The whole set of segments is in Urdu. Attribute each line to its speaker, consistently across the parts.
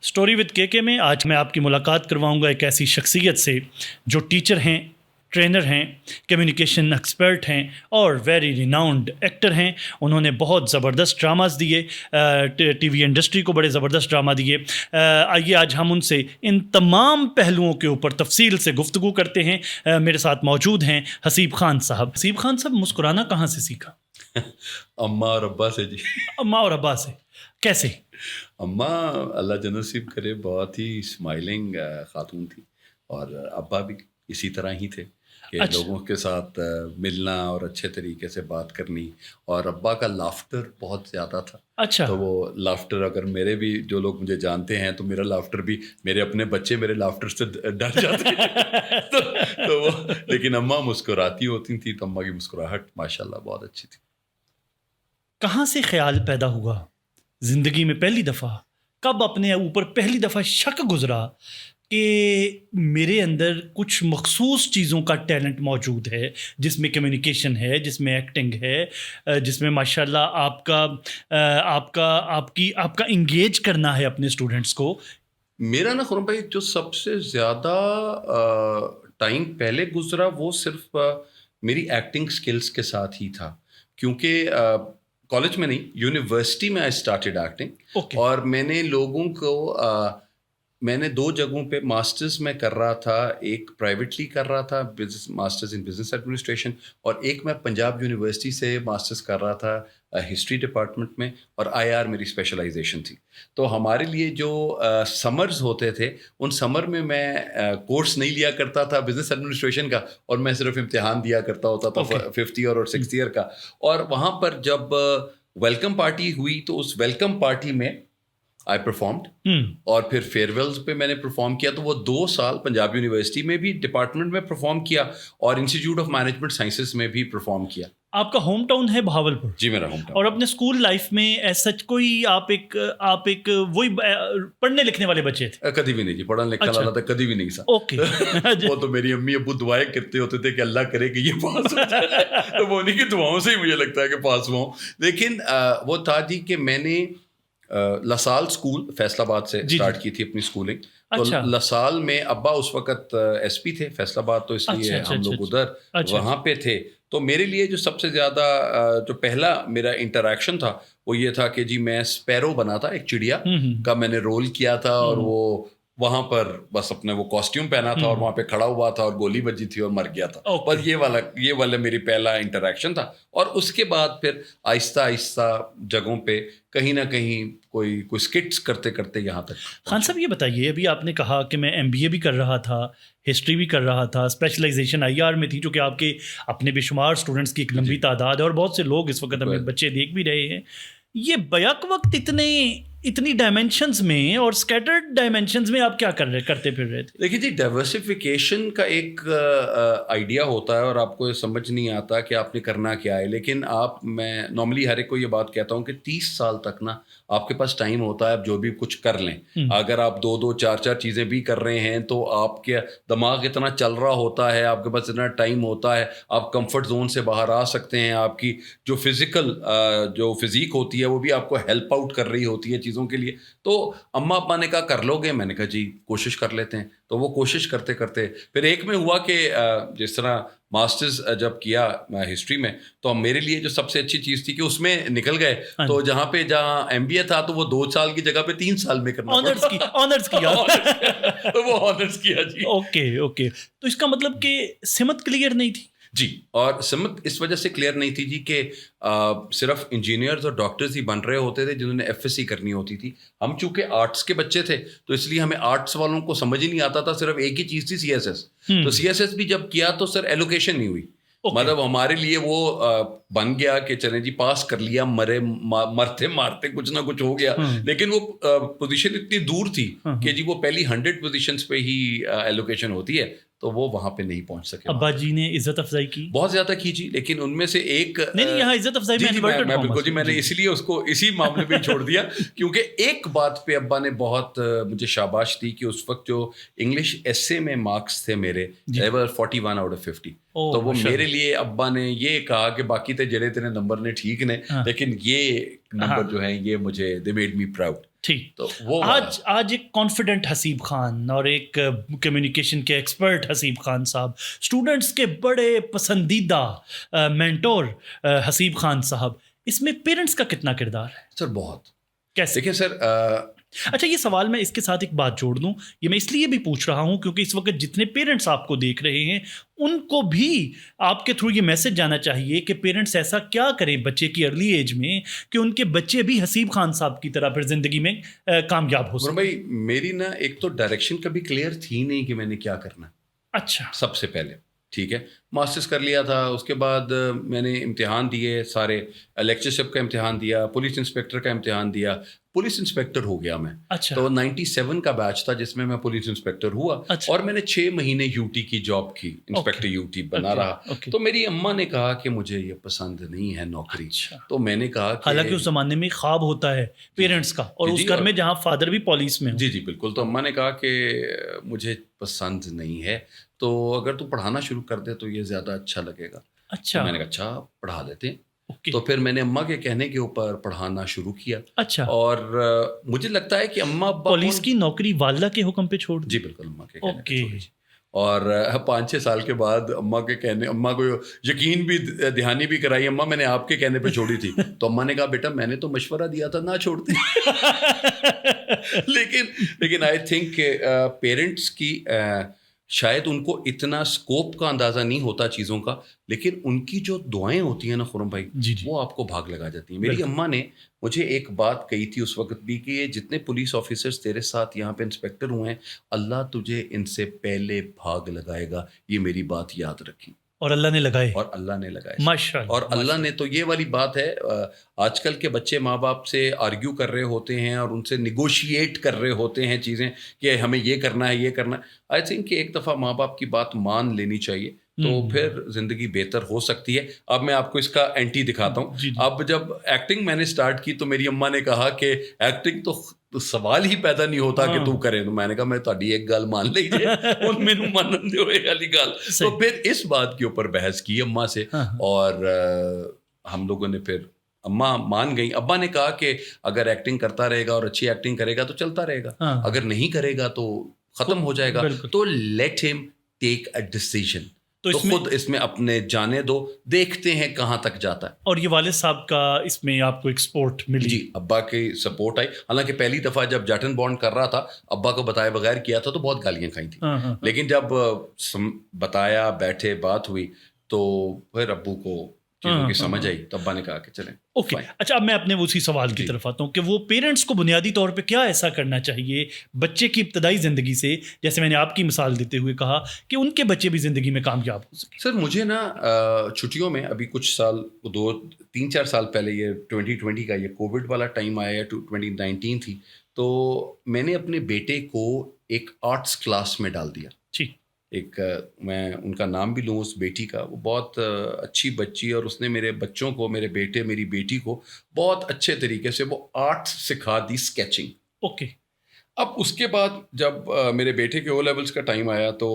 Speaker 1: اسٹوری وتھ کے میں آج میں آپ کی ملاقات کرواؤں گا ایک ایسی شخصیت سے جو ٹیچر ہیں، ٹرینر ہیں، کمیونیکیشن ایکسپرٹ ہیں اور ویری ریناؤنڈ ایکٹر ہیں. انہوں نے بہت زبردست ڈراماز دیے، ٹی وی انڈسٹری کو بڑے زبردست ڈرامہ دیے. آئیے آج ہم ان سے ان تمام پہلوؤں کے اوپر تفصیل سے گفتگو کرتے ہیں. میرے ساتھ موجود ہیں حسیب خان صاحب. حسیب خان صاحب، مسکرانا کہاں سے سیکھا؟
Speaker 2: اماں اور ابا سے جی.
Speaker 1: اماں اور ابا سے. کیسے؟
Speaker 2: اماں اللہ جنت نصیب کرے بہت ہی اسمائلنگ خاتون تھی، اور ابا بھی اسی طرح ہی تھے کہ لوگوں کے ساتھ ملنا اور اچھے طریقے سے بات کرنی. اور ابا کا لافٹر بہت زیادہ تھا.
Speaker 1: اچھا.
Speaker 2: تو وہ لافٹر، اگر میرے بھی جو لوگ مجھے جانتے ہیں تو میرا لافٹر بھی، میرے اپنے بچے میرے لافٹر سے ڈر جاتے ہیں. تو وہ لیکن اماں مسکراتی ہوتی تھی، تو اماں کی مسکراہٹ ماشاء اللہ بہت اچھی تھی.
Speaker 1: کہاں سے خیال پیدا ہوا زندگی میں پہلی دفعہ؟ کب اپنے اوپر پہلی دفعہ شک گزرا کہ میرے اندر کچھ مخصوص چیزوں کا ٹیلنٹ موجود ہے، جس میں کمیونیکیشن ہے، جس میں ایکٹنگ ہے، جس میں ماشاءاللہ آپ کا انگیج کرنا ہے اپنے اسٹوڈنٹس کو؟
Speaker 2: میرا نا خرم بھائی، جو سب سے زیادہ ٹائم پہلے گزرا وہ صرف میری ایکٹنگ سکلز کے ساتھ ہی تھا، کیونکہ کالج میں نہیں، یونیورسٹی میں آئی اسٹارٹیڈ ایکٹنگ. اور میں نے لوگوں کو میں نے 2 جگہوں پہ ماسٹرز میں کر رہا تھا. ایک پرائیویٹلی کر رہا تھا، ماسٹرز ان بزنس ایڈمنسٹریشن، اور ایک میں پنجاب یونیورسٹی سے ماسٹرز کر رہا تھا ہسٹری ڈپارٹمنٹ میں، اور IR میری اسپیشلائزیشن تھی. تو ہمارے لیے جو سمرز ہوتے تھے، ان سمر میں کورس نہیں لیا کرتا تھا بزنس ایڈمنسٹریشن کا، اور میں صرف امتحان دیا کرتا ہوتا تھا 5th ایئر اور 6th ایئر کا. اور وہاں پر جب ویلکم پارٹی ہوئی تو اس ویلکم پارٹی میں آئی پرفارمڈ، اور پھر فیئر ویلز پہ میں نے پرفارم کیا. تو وہ 2 سال پنجاب یونیورسٹی میں بھی ڈپارٹمنٹ میں پرفارم کیا، اور انسٹیٹیوٹ آف مینجمنٹ سائنسز میں بھی پرفارم کیا.
Speaker 1: آپ کا ہوم ٹاؤن ہے بہاولپور؟
Speaker 2: جی میرا ہوم ٹاؤن.
Speaker 1: اور اپنے اسکول لائف میں سچ کوئی آپ ایک وہی پڑھنے لکھنے والے بچے تھے؟
Speaker 2: کبھی بھی نہیں جی، پڑھنا لکھنا والا تھا کبھی بھی نہیں تھا.
Speaker 1: اوکے.
Speaker 2: وہ تو میری امی ابو دعائیں کرتے ہوتے تھے کہ اللہ کرے کہ یہ پاس ہو جائے، تو وہ انہیں کی دعاؤں سے ہی مجھے لگتا ہے کہ پاس ہوا ہوں. لیکن وہ تھا جی کہ میں نے لسال اسکول فیصل آباد سے اسٹارٹ کی تھی اپنی اسکولنگ. تو لسال میں ابا اس وقت SP تھے فیصل آباد، تو اس لیے ہم لوگ ادھر وہاں پہ تھے. تو میرے لیے جو سب سے زیادہ جو پہلا میرا انٹریکشن تھا وہ یہ تھا کہ جی میں اسپیرو بنا تھا، ایک چڑیا کا میں نے رول کیا تھا، اور وہ وہاں پر بس اپنے وہ کاسٹیوم پہنا تھا اور وہاں پہ کھڑا ہوا تھا اور گولی بجی تھی اور مر گیا تھا. بس یہ والا میری پہلا انٹریکشن تھا. اور اس کے بعد پھر آہستہ آہستہ جگہوں پہ کہیں نہ کہیں کوئی اسکٹس کرتے کرتے یہاں تک.
Speaker 1: خان صاحب یہ بتائیے، ابھی آپ نے کہا کہ میں MBA بھی کر رہا تھا، ہسٹری بھی کر رہا تھا، اسپیشلائزیشن IR میں تھی، جو کہ آپ کے اپنے بے شمار اسٹوڈنٹس کی ایک لمبی تعداد ہے، اور بہت سے لوگ اس وقت ہمیں بچے دیکھ بھی رہے ہیں. یہ بیک وقت اتنی ڈائمینشنز میں اور اسکیٹرڈ ڈائمینشنز میں آپ کیا کرتے پھر رہے تھے؟
Speaker 2: دیکھیے جی، ڈائیورسفیکیشن کا ایک آئیڈیا ہوتا ہے اور آپ کو سمجھ نہیں آتا کہ آپ نے کرنا کیا ہے. لیکن میں نارملی ہر ایک کو یہ بات کہتا ہوں کہ 30 سال تک نا آپ کے پاس ٹائم ہوتا ہے آپ جو بھی کچھ کر لیں. اگر آپ 2 4 چیزیں بھی کر رہے ہیں تو آپ کے دماغ اتنا چل رہا ہوتا ہے، آپ کے پاس اتنا ٹائم ہوتا ہے، آپ کمفرٹ زون سے باہر آ سکتے ہیں. آپ کی جو جو فزیک ہوتی ہے وہ بھی آپ کو ہیلپ آؤٹ کر رہی ہوتی ہے چیزوں کے لیے. تو اماں ابا نے کہا کر لو گے، میں نے کہا جی کوشش کر لیتے ہیں. تو وہ کوشش کرتے کرتے پھر ایک میں ہوا کہ جس طرح ماسٹرز جب کیا ہسٹری میں، تو میرے لیے جو سب سے اچھی چیز تھی کہ اس میں نکل گئے. تو جہاں MBA تھا تو وہ 2 سال کی جگہ پہ 3 سال میں کرنا
Speaker 1: آنرز کیا.
Speaker 2: تو وہ آنرز کیا جی.
Speaker 1: اوکے. تو اس کا مطلب کہ سمت کلیئر نہیں تھی؟
Speaker 2: جی، اور سمت اس وجہ سے کلیئر نہیں تھی جی کہ صرف انجینئرز اور ڈاکٹرز ہی بن رہے ہوتے تھے جنہوں نے FSC کرنی ہوتی تھی. ہم چونکہ آرٹس کے بچے تھے تو اس لیے ہمیں آرٹس والوں کو سمجھ ہی نہیں آتا تھا، صرف ایک ہی چیز تھی CSS. تو CSS بھی جب کیا تو سر ایلوکیشن نہیں ہوئی. مطلب ہمارے لیے وہ بن گیا کہ چلیں جی پاس کر لیا، مرتے مارتے کچھ نہ کچھ ہو گیا. لیکن وہ پوزیشن اتنی دور تھی کہ جی وہ پہلی 100 پوزیشنز پہ ہی ایلوکیشن ہوتی ہے، تو وہ وہاں پہ نہیں پہنچ سکے.
Speaker 1: ابا جی نے عزت افزائی کی بہت
Speaker 2: زیادہ کی جی، لیکن ان میں سے ایک
Speaker 1: نہیں یہاں عزت افزائی
Speaker 2: میں بالکل جی میں نے اسی لیے اس کو اسی معاملے میں چھوڑ دیا کیونکہ ایک بات پہ ابا نے بہت مجھے شاباش دی کہ اس وقت جو انگلش ایسے میں مارکس تھے میرے 41 out of 50. تو وہ میرے لیے ابا نے یہ کہا کہ باقی تے جڑے تیرے نمبر نے ٹھیک نے لیکن یہ نمبر جو ہیں یہ مجھے دے میڈ می پراؤڈ.
Speaker 1: ٹھیک.
Speaker 2: تو وہ
Speaker 1: آج ایک کانفیڈنٹ حسیب خان اور ایک کمیونیکیشن کے ایکسپرٹ حسیب خان صاحب, اسٹوڈنٹس کے بڑے پسندیدہ مینٹور حسیب خان صاحب, اس میں پیرنٹس کا کتنا کردار ہے؟
Speaker 2: سر بہت.
Speaker 1: کیسے؟
Speaker 2: دیکھیں سر,
Speaker 1: اچھا یہ سوال میں اس کے ساتھ ایک بات جوڑ دوں, یہ میں اس لیے بھی پوچھ رہا ہوں کیونکہ اس وقت جتنے پیرنٹس آپ کو دیکھ رہے ہیں ان کو بھی آپ کے تھرو یہ میسج جانا چاہیے کہ پیرنٹس ایسا کیا کریں بچے کی ارلی ایج میں کہ ان کے بچے بھی حسیب خان صاحب کی طرح پھر زندگی میں کامیاب ہو سکیں.
Speaker 2: بھائی میری نا ایک تو ڈائریکشن کبھی کلیئر تھی نہیں کہ میں نے کیا کرنا.
Speaker 1: اچھا.
Speaker 2: سب سے پہلے ٹھیک ہے ماسٹرز کر لیا تھا, اس کے بعد میں نے امتحان دیے سارے, لیکچرشپ کا امتحان دیا, پولیس انسپیکٹر کا امتحان دیا, پولیس انسپیکٹر ہو گیا میں.
Speaker 1: اچھا.
Speaker 2: تو 97 کا بیچ تھا جس میں میں پولیس انسپیکٹر ہوا. اور میں نے 6 مہینے یوٹی کی جاب کی, انسپیکٹر یوٹی بنا رہا. تو میری اماں نے کہا کہ مجھے یہ پسند نہیں ہے نوکری. تو میں نے کہا
Speaker 1: حالانکہ اس زمانے میں خواب ہوتا ہے پیرنٹس کا, اور اس گھر میں جہاں فادر بھی پولیس میں.
Speaker 2: جی بالکل. تو اماں نے کہا کہ مجھے پسند نہیں ہے, تو اگر تو پڑھانا شروع کر دے تو یہ زیادہ اچھا لگے گا.
Speaker 1: اچھا.
Speaker 2: میں نے کہا اچھا پڑھا دیتے ہیں. تو پھر میں نے اماں کے کہنے کے اوپر پڑھانا شروع کیا.
Speaker 1: اچھا.
Speaker 2: اور مجھے لگتا ہے کہ اماں ابا
Speaker 1: پولیس کی نوکری والدہ کے حکم پہ چھوڑ.
Speaker 2: جی بالکل اماں کے کہنے پہ چھوڑی. اور 5-6 سال کے بعد اماں کو یقین بھی دہانی بھی کرائی, اماں میں نے آپ کے کہنے پہ چھوڑی تھی. تو اماں نے کہا بیٹا میں نے تو مشورہ دیا تھا نہ چھوڑتی. لیکن آئی تھنک کہ پیرنٹس کی شاید ان کو اتنا اسکوپ کا اندازہ نہیں ہوتا چیزوں کا, لیکن ان کی جو دعائیں ہوتی ہیں نا خرم بھائی, وہ آپ کو بھاگ لگا جاتی ہیں. میری اماں نے مجھے ایک بات کہی تھی اس وقت بھی کہ یہ جتنے پولیس آفیسرز تیرے ساتھ یہاں پہ انسپیکٹر ہوئے ہیں, اللہ تجھے ان سے پہلے بھاگ لگائے گا, یہ میری بات یاد رکھی.
Speaker 1: اور اللہ نے لگائے.
Speaker 2: اور اللہ نے لگائے.
Speaker 1: ماشاءاللہ.
Speaker 2: اور اللہ نے تو یہ والی بات ہے, آج کل کے بچے ماں باپ سے آرگیو کر رہے ہوتے ہیں اور ان سے نیگوشیٹ کر رہے ہوتے ہیں چیزیں کہ ہمیں یہ کرنا ہے یہ کرنا ہے. آئی تھنک کہ ایک دفعہ ماں باپ کی بات مان لینی چاہیے تو پھر زندگی بہتر ہو سکتی ہے. اب میں آپ کو اس کا اینٹی دکھاتا ہوں. اب جب ایکٹنگ میں نے اسٹارٹ کی تو میری اماں نے کہا کہ ایکٹنگ تو سوال ہی پیدا نہیں ہوتا کہ تو کرے. تو میں نے کہا میں تہاڈی ایک گل مان لیجیے ان مینوں منن دیو یہ والی گل. تو پھر اس بات کے اوپر بحث کی اماں سے, اور ہم لوگوں نے پھر اماں مان گئی. ابا نے کہا کہ اگر ایکٹنگ کرتا رہے گا اور اچھی ایکٹنگ کرے گا تو چلتا رہے گا, اگر نہیں کرے گا تو ختم ہو جائے گا. تو لیٹ ہم ٹیک اے ڈیسیژن, تو خود اس میں اپنے جانے دو, دیکھتے ہیں کہاں تک جاتا ہے.
Speaker 1: اور یہ والد صاحب کا اس میں آپ کو ایک سپورٹ ملی؟
Speaker 2: جی ابا کی سپورٹ آئی. حالانکہ پہلی دفعہ جب جاٹن بانڈ کر رہا تھا ابا کو بتائے بغیر کیا تھا تو بہت گالیاں کھائی تھیں. لیکن جب بتایا بیٹھے بات ہوئی تو پھر ابو کو چیزوں کی سمجھ آئی تو ابا نے کہا کہ چلیں
Speaker 1: اوکے. اچھا اب میں اپنے اسی سوال کی طرف آتا ہوں کہ وہ پیرنٹس کو بنیادی طور پہ کیا ایسا کرنا چاہیے بچے کی ابتدائی زندگی سے, جیسے میں نے آپ کی مثال دیتے ہوئے کہا کہ ان کے بچے بھی زندگی میں کامیاب ہو سکیں.
Speaker 2: سر مجھے نا چھٹیوں میں ابھی کچھ سال 2-3-4 سال پہلے یہ 2020 کا یہ کووڈ والا ٹائم آیا, 2019 تھی, تو میں نے اپنے بیٹے کو ایک آرٹس کلاس میں ڈال دیا. ایک میں ان کا نام بھی لوں اس بیٹی کا, وہ بہت اچھی بچی, اور اس نے میرے بچوں کو, میرے بیٹے میری بیٹی کو بہت اچھے طریقے سے وہ آرٹ سکھا دی, اسکیچنگ.
Speaker 1: اوکے.
Speaker 2: اب اس کے بعد جب میرے بیٹے کے او لیولس کا ٹائم آیا تو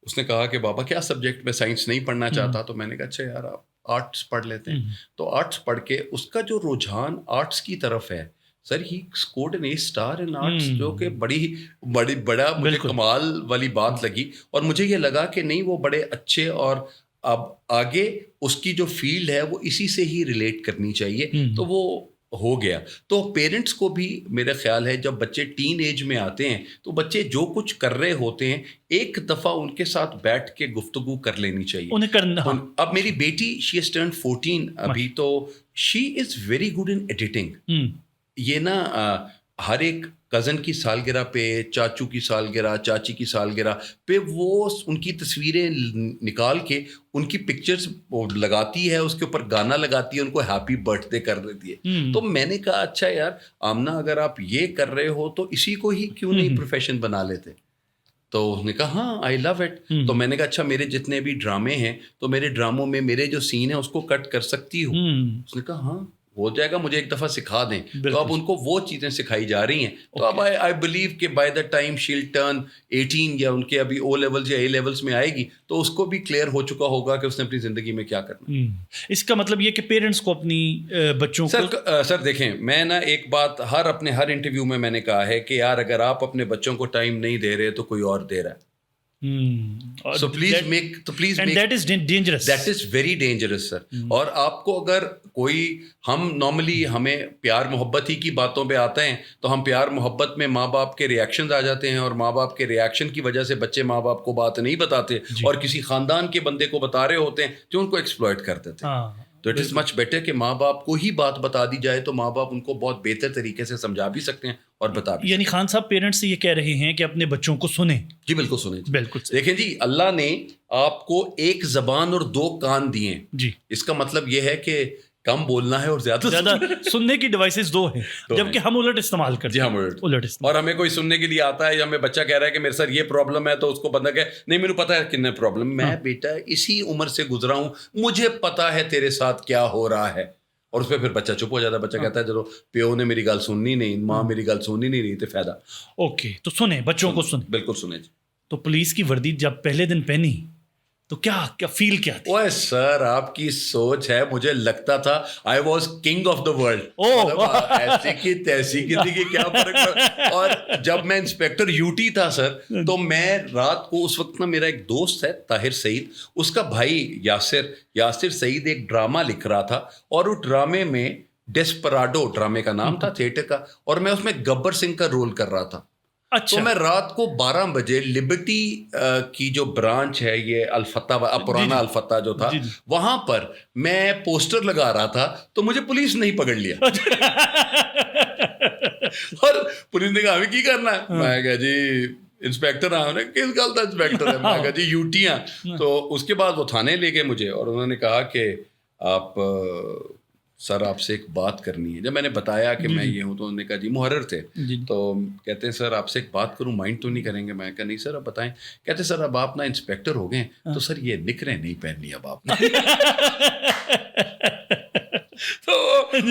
Speaker 2: اس نے کہا کہ بابا کیا سبجیکٹ, میں سائنس نہیں پڑھنا چاہتا. تو میں نے کہا اچھا یار آپ آرٹس پڑھ لیتے ہیں. تو آرٹس پڑھ کے اس کا جو رجحان آرٹس کی طرف ہے sir, he scored an A* in arts, جو کہ بڑا مجھے کمال والی بات لگی. اور مجھے یہ لگا کہ نہیں وہ بڑے اچھے, اور اب آگے اس کی جو فیلڈ ہے وہ اسی سے ہی ریلیٹ کرنی چاہیے. تو وہ ہو گیا. تو پیرنٹس کو بھی میرا خیال ہے جب بچے ٹین ایج میں آتے ہیں تو بچے جو کچھ کر رہے ہوتے ہیں ایک دفعہ ان کے ساتھ بیٹھ کے گفتگو کر لینی چاہیے انہیں کرنا. اب میری بیٹی شی از ٹرنڈ 14 ابھی, تو she is very good in editing. یہ نا ہر ایک کزن کی سالگرہ پہ, چاچو کی سالگرہ, چاچی کی سالگرہ پہ وہ ان کی تصویریں نکال کے ان کی پکچرز لگاتی ہے, اس کے اوپر گانا لگاتی ہے, ان کو ہیپی برتھ ڈے کر دیتی ہے. تو میں نے کہا اچھا یار آمنہ اگر آپ یہ کر رہے ہو تو اسی کو ہی کیوں نہیں پروفیشن بنا لیتے. تو اس نے کہا ہاں آئی لو اٹ. تو میں نے کہا اچھا میرے جتنے بھی ڈرامے ہیں تو میرے ڈراموں میں میرے جو سین ہیں اس کو کٹ کر سکتی ہوں. اس نے کہا ہاں ہو جائے گا, مجھے ایک دفعہ سکھا دیں. تو اب ان کو وہ چیزیں سکھائی جا رہی ہیں. تو اب آئی بلیو کہ by the time shell turn 18 یا ان کے ابھی او لیولز یا اے لیولز میں آئے گی تو اس کو بھی کلیئر ہو چکا ہوگا کہ اس نے اپنی زندگی میں کیا کرنا.
Speaker 1: اس کا مطلب یہ کہ پیرنٹس کو اپنی بچوں کو
Speaker 2: سر دیکھیں, میں نا ایک بات اپنے ہر انٹرویو میں نے کہا ہے کہ یار اگر آپ اپنے بچوں کو ٹائم نہیں دے رہے تو کوئی اور دے رہا ہے. So please make
Speaker 1: and that is dangerous.
Speaker 2: That is very dangerous sir. اور آپ کو اگر کوئی, ہم نارملی ہمیں پیار محبت ہی کی باتوں پہ آتے ہیں تو ہم پیار محبت میں ماں باپ کے ریاکشنز آ جاتے ہیں اور ماں باپ کے ریاکشن کی وجہ سے بچے ماں باپ کو بات نہیں بتاتے اور کسی خاندان کے بندے کو بتا رہے ہوتے ہیں جو ان کو ایکسپلوئٹ کر دیتے ہیں. تو اٹ از مچ بیٹر کہ ماں باپ کو ہی بات بتا دی جائے تو ماں باپ ان کو بہت بہتر طریقے سے سمجھا بھی سکتے ہیں اور بتا بھی.
Speaker 1: یعنی خان صاحب پیرنٹس سے یہ کہہ رہے ہیں کہ اپنے بچوں کو سنیں.
Speaker 2: جی بالکل سنیں.
Speaker 1: بالکل
Speaker 2: دیکھیں جی, اللہ نے آپ کو ایک زبان اور 2 کان دیے ہیں.
Speaker 1: جی, اس
Speaker 2: کا مطلب یہ ہے کہ کم بولنا ہے اور زیادہ
Speaker 1: سننے کی ڈیوائسز 2 ہیں جبکہ ہم الٹ استعمال کرتے ہیں.
Speaker 2: الٹ اور ہمیں کوئی سننے کے لیے آتا ہے یا ہمیں بچہ کہہ رہا ہے کہ میرے ساتھ یہ پرابلم ہے تو اس کو بندہ کہ نہیں میرے پتا ہے کتنا پرابلم, میں بیٹا اسی عمر سے گزرا ہوں, مجھے پتا ہے تیرے ساتھ کیا ہو رہا ہے. اور اس پہ پھر بچہ چپ ہو جاتا ہے. بچہ کہتا ہے چلو پیو نے میری گل سننی نہیں, ماں میری گل سننی نہیں رہی تو فائدہ.
Speaker 1: اوکے, تو سنیں, بچوں کو سنیں.
Speaker 2: بالکل سنیں.
Speaker 1: تو پولیس کی وردی جب پہلے دن پہنی تو کیا فیل کیا تھی؟
Speaker 2: اوے سر آپ کی سوچ ہے, مجھے لگتا تھا I was king of the world. ایسی کی تیسی کی تھی کہ کیا فرق پڑا. اور جب میں انسپیکٹر یوٹی تھا سر تو میں رات کو, اس وقت نا میرا ایک دوست ہے طاہر سعید, اس کا بھائی یاسر سعید ایک ڈرامہ لکھ رہا تھا اور اس ڈرامے میں ڈیسپراڈو ڈرامے کا نام تھا تھیٹر کا, اور میں اس میں گبر سنگھ کا رول کر رہا تھا.
Speaker 1: اچھا.
Speaker 2: تو میں رات کو 12 بجے لبرٹی کی جو برانچ ہے یہ الفتح, پرانا الفتح جو تھا, وہاں پر میں پوسٹر لگا رہا تھا تو مجھے پولیس نہیں پکڑ لیا. اور پولیس نے کہا ہمیں کی کرنا ہے, میں کہا جی انسپیکٹر ہاں. کس گل کا انسپیکٹر ہے؟ میں کہا جی یوٹی ہاں. تو اس کے بعد وہ تھانے لے گئے مجھے اور انہوں نے کہا کہ آپ سر آپ سے ایک بات کرنی ہے. جب میں نے بتایا کہ میں یہ ہوں تو انہوں نے کہا جی محرر تھے, تو کہتے ہیں سر آپ سے ایک بات کروں, مائنڈ تو نہیں کریں گے؟ میں کہا نہیں سر آپ بتائیں. کہتے سر اب آپ نا انسپیکٹر ہو گئے تو سر یہ نکریں نہیں پہننی اب آپ نے. تو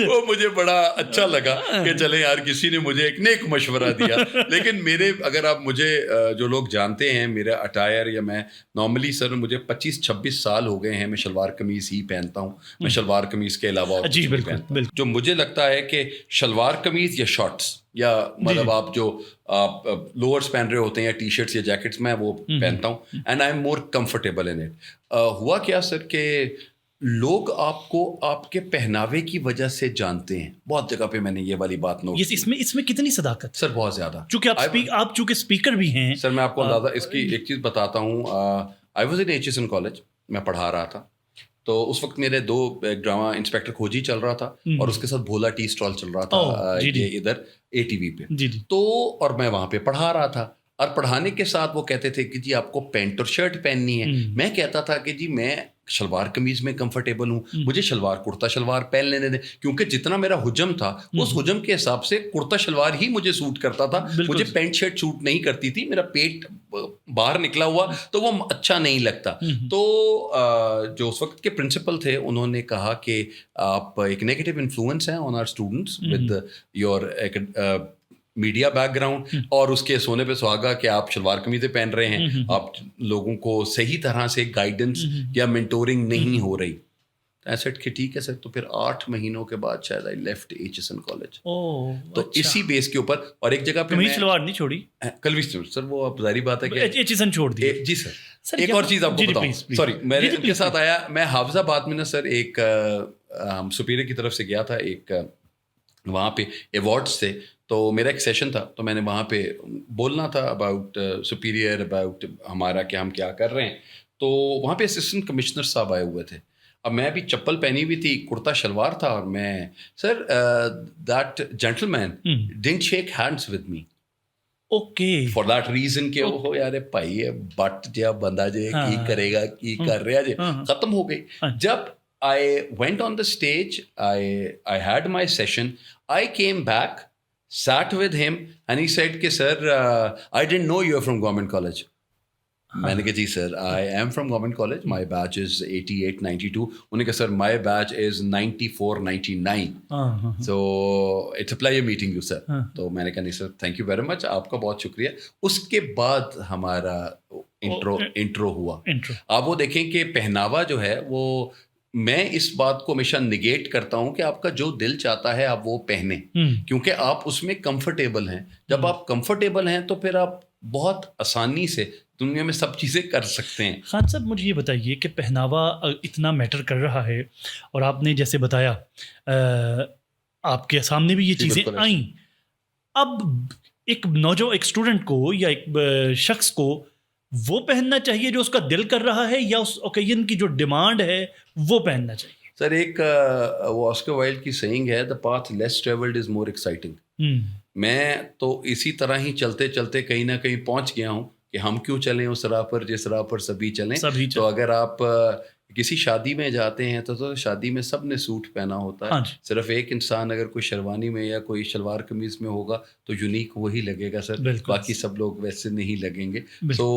Speaker 2: وہ مجھے بڑا اچھا لگا کہ چلے یار کسی نے مجھے ایک نیک مشورہ دیا. لیکن میرے, اگر آپ مجھے جو لوگ جانتے ہیں میرا اٹائر, یا میں نارملی سر مجھے 25-26 سال ہو گئے ہیں میں شلوار قمیض ہی پہنتا ہوں. میں شلوار قمیض کے علاوہ جو مجھے لگتا ہے کہ شلوار قمیض یا شارٹس یا مطلب آپ جو آپ لوورس پہن رہے ہوتے ہیں یا ٹی شرٹس یا جیکٹس, میں وہ پہنتا ہوں and I am more comfortable in it. ہوا کیا سر کہ لوگ آپ کو آپ کے پہناوے کی وجہ سے جانتے ہیں. بہت جگہ پہ میں نے یہ والی بات نوٹ کی.
Speaker 1: اس میں کتنی صداقت
Speaker 2: سر؟ بہت زیادہ.
Speaker 1: آپ چونکہ اسپیکر بھی ہیں
Speaker 2: سر, میں آپ کو اندازہ اس کی ایک چیز بتاتا ہوں. I was in HSN college, میں پڑھا رہا تھا. تو اس وقت میرے 2 ڈرامہ انسپیکٹر کھوجی چل رہا تھا اور اس کے ساتھ بھولا ٹی اسٹال چل رہا تھا یہ ادھر ATV پہ. تو اور میں وہاں پہ پڑھا رہا تھا اور پڑھانے کے ساتھ وہ کہتے تھے کہ جی آپ کو پینٹ اور شرٹ پہننی ہے. میں کہتا تھا کہ جی میں شلوار قمیض میں کمفرٹیبل ہوں, مجھے شلوار کرتا شلوار پہن لینے دیں, کیونکہ جتنا میرا حجم تھا اس حجم کے حساب سے کرتا شلوار ہی مجھے سوٹ کرتا تھا. مجھے پینٹ شرٹ سوٹ نہیں کرتی تھی, میرا پیٹ باہر نکلا ہوا تو وہ اچھا نہیں لگتا. تو جو اس وقت کے پرنسپل تھے انہوں نے کہا کہ آپ ایک نیگیٹو انفلوئنس ہیں آن are students with your media back ground, اور اس کے سونے پہ سہاگا کہ آپ شلوار قمیضیں پہن رہے ہیں, آپ لوگوں کو صحیح طرح سے گائیڈنس یا مینٹورنگ نہیں ہو رہی. ایسٹ کہ ٹھیک ہے سر. تو پھر 8 مہینوں کے بعد شاید آئی لیفٹ HSN کالج. تو اسی بیس کے اوپر, اور ایک جگہ پہ
Speaker 1: شلوار نہیں چھوڑی,
Speaker 2: کلوی سر وہ اب ظاہری بات ہے کہ
Speaker 1: HSN چھوڑ دی.
Speaker 2: جی سر. ایک اور چیز آپ کو بتاؤں, سوری میں ان کے ساتھ آیا, میں حافظ آباد میں نا سر ایک سپیریئر کی طرف سے گیا تھا, ایک وہاں پہ ایوارڈس تھے. تو میرا ایک سیشن تھا تو میں نے وہاں پہ بولنا تھا اباؤٹ سپیریئر, اباؤٹ ہمارا کہ ہم کیا کر رہے ہیں. تو وہاں پہ اسسٹنٹ کمشنر صاحب آئے ہوئے تھے. اب میں بھی چپل پہنی ہوئی تھی, کرتا شلوار تھا, اور میں sir that gentleman didn't shake hands with me.
Speaker 1: Okay,
Speaker 2: for that reason کہ وہ یار بھائی بٹ جا بندہ جے کی کرے گا کی کر رہا جے, ختم ہو گئی. جب I went on the stage, I had my session, I came back, sat with him and he said کہ sir I didn't know you are from government college. میں نے کہا جی sir I am from government college my batch is 8892. انہوں نے کہا sir my batch is 9499 so it's a player meeting you sir. تو میں نے کہا نہیں sir thank you very much, آپ کا بہت شکریہ. اس کے بعد ہمارا انٹرو ہوا. آپ وہ دیکھیں کہ پہناوا جو ہے وہ, میں اس بات کو ہمیشہ نگیٹ کرتا ہوں کہ آپ کا جو دل چاہتا ہے آپ وہ پہنیں, کیونکہ آپ اس میں کمفرٹیبل ہیں. جب آپ کمفرٹیبل ہیں تو پھر آپ بہت آسانی سے دنیا میں سب چیزیں کر سکتے ہیں.
Speaker 1: خان صاحب مجھے یہ بتائیے کہ پہناوا اتنا میٹر کر رہا ہے, اور آپ نے جیسے بتایا آپ کے سامنے بھی یہ چیزیں آئیں, اب ایک نوجوان ایک اسٹوڈنٹ کو یا ایک شخص کو وہ پہننا چاہیے جو اس کا دل کر رہا ہے, یا اس اوکیزن کی جو ڈیمانڈ ہے وہ پہننا چاہیے؟
Speaker 2: سر ایک وہ آسکر وائلڈ کی سینگ ہے, the path less travelled is more exciting. میں تو اسی طرح ہی چلتے چلتے کہیں نہ کہیں پہنچ گیا ہوں کہ ہم کیوں چلیں اس راہ پر جس راہ پر سبھی چلیں. تو اگر آپ کسی شادی میں جاتے ہیں تو شادی میں سب نے سوٹ پہنا ہوتا ہے, صرف ایک انسان اگر کوئی شیروانی میں یا کوئی شلوار قمیض میں ہوگا تو یونیک وہی لگے گا سر, باقی سب لوگ ویسے نہیں لگیں گے. تو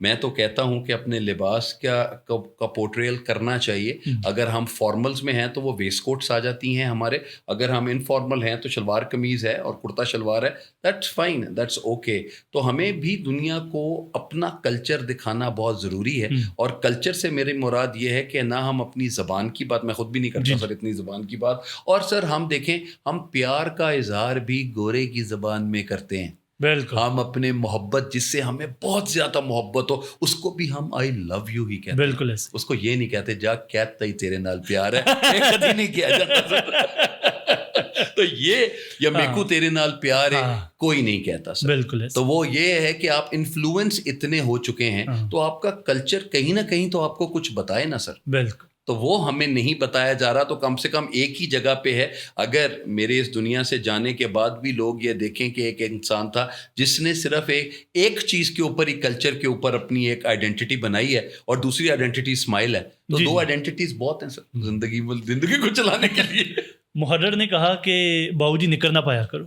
Speaker 2: میں تو کہتا ہوں کہ اپنے لباس کا پورٹریل کرنا چاہیے. اگر ہم فارملز میں ہیں تو وہ ویسٹ کوٹس آ جاتی ہیں ہمارے, اگر ہم انفارمل ہیں تو شلوار قمیض ہے اور کرتا شلوار ہے, دیٹس فائن, دیٹس اوکے. تو ہمیں بھی دنیا کو اپنا کلچر دکھانا بہت ضروری ہے, اور کلچر سے میری مراد یہ ہے کہ نہ ہم اپنی زبان کی بات, میں خود بھی نہیں کرتا سر اتنی زبان کی بات, اور سر ہم دیکھیں ہم پیار کا اظہار بھی گورے کی زبان میں کرتے ہیں. بالکل, ہم اپنے محبت جس سے ہمیں بہت زیادہ محبت ہو اس کو بھی ہم آئی لو یو ہی کہتے ہیں. بالکل, اس کو یہ نہیں کہتے جا کہتا ہی تیرے نال پیار ہے, کبھی نہیں کیا جاتا. تو یہ یا میکو تیرے نال پیار ہے کوئی نہیں کہتا سر. بالکل. تو وہ یہ ہے کہ آپ انفلوئنس اتنے ہو چکے ہیں تو آپ کا کلچر کہیں نہ کہیں تو آپ کو کچھ بتائے نا سر. بالکل. تو وہ ہمیں نہیں بتایا جا رہا, تو کم سے کم ایک ہی جگہ پہ ہے. اگر میرے اس دنیا سے جانے کے بعد بھی لوگ یہ دیکھیں کہ ایک انسان تھا جس نے صرف ایک چیز کے اوپر ہی, کلچر کے اوپر اپنی ایک آئیڈینٹی بنائی ہے, اور دوسری آئیڈینٹی اسمائل ہے, تو دو آئیڈینٹیز بہت ہیں سر زندگی کو چلانے کے لیے.
Speaker 1: محرر نے کہا کہ باؤ جی نکل نہ پایا کرو.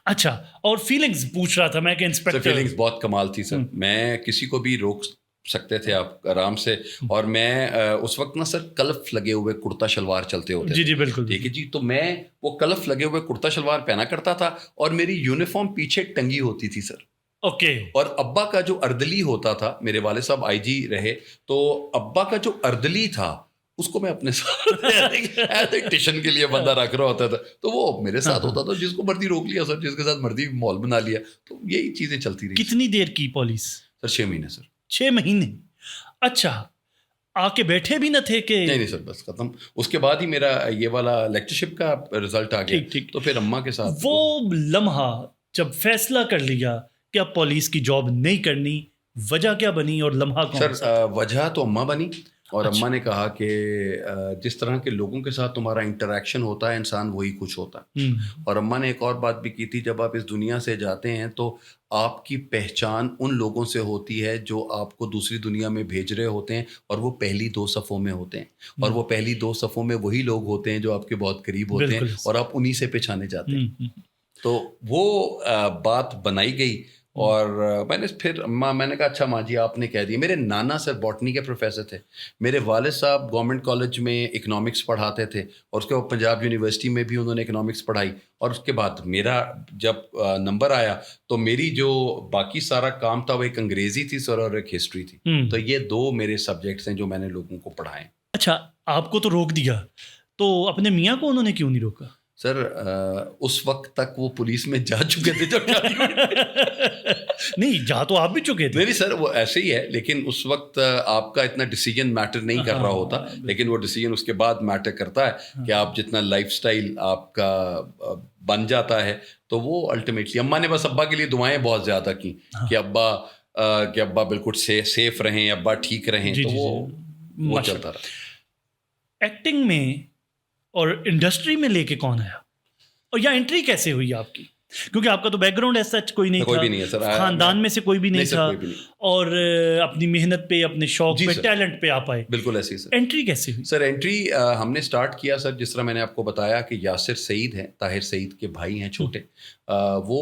Speaker 1: اچھا, اور فیلنگز پوچھ رہا تھا میں کہ انسپیکٹر,
Speaker 2: فیلنگز بہت کمال تھی سر. میں کسی کو بھی روک سکتے تھے آپ آرام سے, اور میں اس وقت نا سر کلف لگے ہوئے کرتا شلوار چلتے ہوتے.
Speaker 1: جی جی بالکل
Speaker 2: ٹھیک ہے جی. تو میں وہ کلف لگے ہوئے کرتا شلوار پہنا کرتا تھا, اور میری یونیفارم پیچھے ٹنگی ہوتی تھی سر. اوکے. اور ابا کا جو اردلی ہوتا تھا, میرے والد صاحب آئی جی رہے, تو ابا کا جو اردلی تھا اس کو میں اپنے ساتھ ٹیشن کے لیے بندہ رکھ رہا ہوتا تھا, تو وہ میرے ساتھ ہوتا تھا. جس کو مرضی روک لیا سر, جس کے ساتھ مرضی مال بنا لیا, تو یہی چیزیں چلتی رہی.
Speaker 1: کتنی دیر کی پولیس؟ سر
Speaker 2: 6 مہینے سر.
Speaker 1: 6 مہینے. اچھا, آ کے بیٹھے بھی نہ تھے کہ؟
Speaker 2: نہیں سر, بس ختم. اس کے بعد ہی میرا یہ والا لیکچرشپ کا رزلٹ آ گیا. تو پھر اماں کے ساتھ
Speaker 1: وہ لمحہ جب فیصلہ کر لیا کہ اب پولیس کی جاب نہیں کرنی, وجہ کیا بنی اور لمحہ کون سا؟
Speaker 2: سر وجہ تو اماں بنی, اور اماں نے کہا کہ جس طرح کے لوگوں کے ساتھ تمہارا انٹریکشن ہوتا ہے انسان وہی کچھ ہوتا ہے. اور اماں نے ایک اور بات بھی کی تھی, جب آپ اس دنیا سے جاتے ہیں تو آپ کی پہچان ان لوگوں سے ہوتی ہے جو آپ کو دوسری دنیا میں بھیج رہے ہوتے ہیں, اور وہ پہلی 2 صفوں میں ہوتے ہیں, اور وہ پہلی 2 صفوں میں وہی لوگ ہوتے ہیں جو آپ کے بہت قریب ہوتے ہیں, اور آپ انہی سے پہچانے جاتے ہیں. تو وہ بات بنائی گئی, اور میں نے کہا اچھا ماں جی آپ نے کہہ دیا. میرے نانا سر باٹنی کے پروفیسر تھے, میرے والد صاحب گورنمنٹ کالج میں اکنامکس پڑھاتے تھے, اور اس کے بعد پنجاب یونیورسٹی میں بھی انہوں نے اکنامکس پڑھائی. اور اس کے بعد میرا جب نمبر آیا تو میری جو باقی سارا کام تھا وہ ایک انگریزی تھی سر, اور ایک ہسٹری تھی. تو یہ 2 میرے سبجیکٹس ہیں جو میں نے لوگوں کو پڑھائے.
Speaker 1: اچھا, آپ کو تو روک دیا, تو اپنے میاں کو انہوں نے کیوں نہیں روکا؟
Speaker 2: سر اس وقت تک وہ پولیس میں جا چکے تھے جب
Speaker 1: نہیں, جا تو آپ بھی چکے تھے.
Speaker 2: نہیں سر, وہ ایسے ہی ہے, لیکن اس وقت آپ کا اتنا ڈیسیجن میٹر نہیں کر رہا ہوتا, لیکن وہ ڈیسیجن اس کے بعد میٹر کرتا ہے کہ آپ جتنا لائف سٹائل آپ کا بن جاتا ہے. تو وہ الٹیمیٹلی اماں نے بس ابا کے لیے دعائیں بہت زیادہ کی کہ ابا بالکل سیف رہیں, ابا ٹھیک رہیں. تو وہ چلتا رہا.
Speaker 1: ایکٹنگ میں اور انڈسٹری میں لے کے کون آیا, اور یا انٹری کیسے ہوئی آپ کی؟ کیونکہ آپ کا تو بیک گراؤنڈ ایسا کوئی نہیں
Speaker 2: کوئی
Speaker 1: تھا,
Speaker 2: بھی نہیں ہے سر,
Speaker 1: خاندان میں سے کوئی بھی نہیں
Speaker 2: سر,
Speaker 1: تھا,
Speaker 2: کوئی بھی نہیں.
Speaker 1: اور اپنی محنت پہ, اپنے شوق
Speaker 2: جی
Speaker 1: پہ,
Speaker 2: سر,
Speaker 1: ٹیلنٹ پہ آپ آئے.
Speaker 2: بالکل ایسے ہی سر.
Speaker 1: انٹری کیسے ہوئی
Speaker 2: سر انٹری ہم نے سٹارٹ کیا سر, جس طرح میں نے آپ کو بتایا کہ یاسر سعید ہیں, طاہر سعید کے بھائی ہیں چھوٹے, وہ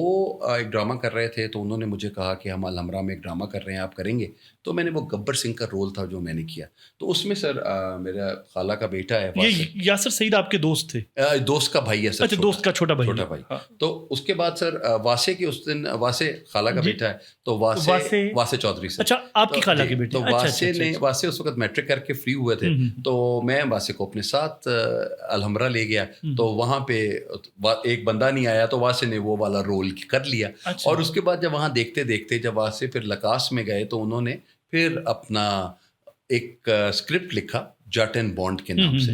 Speaker 2: ایک ڈرامہ کر رہے تھے, تو انہوں نے مجھے کہا کہ ہم الحمرا میں ایک ڈرامہ کر رہے ہیں, آپ کریں گے؟ تو میں نے وہ گبر سنگھ کا رول تھا جو میں نے کیا, تو اس میں سر میرا خالہ کا بیٹا ہے,
Speaker 1: یہ یاسر سعید آپ کے دوست تھے؟
Speaker 2: دوست کا بھائی ہے سر.
Speaker 1: اچھا, دوست کا چھوٹا بھائی.
Speaker 2: چھوٹا بھائی. تو اس کے بعد سر واسے کی اس دن, واسے خالہ کا بیٹا ہے, تو واسے چودھری سر.
Speaker 1: اچھا, آپ کی خالہ کے بیٹے.
Speaker 2: تو واسے اس وقت میٹرک کر کے فری ہوئے تھے, تو میں واسے کو اپنے ساتھ الحمرا لے گیا, تو وہاں پہ ایک بندہ نہیں آیا, تو واسے نے وہ والا رول کر لیا. اور اس کے بعد جب وہاں دیکھتے دیکھتے جب واسے پھر لکاس میں گئے, تو انہوں نے پھر اپنا ایک اسکرپٹ لکھا جٹ اینڈ بانڈ کے نام سے,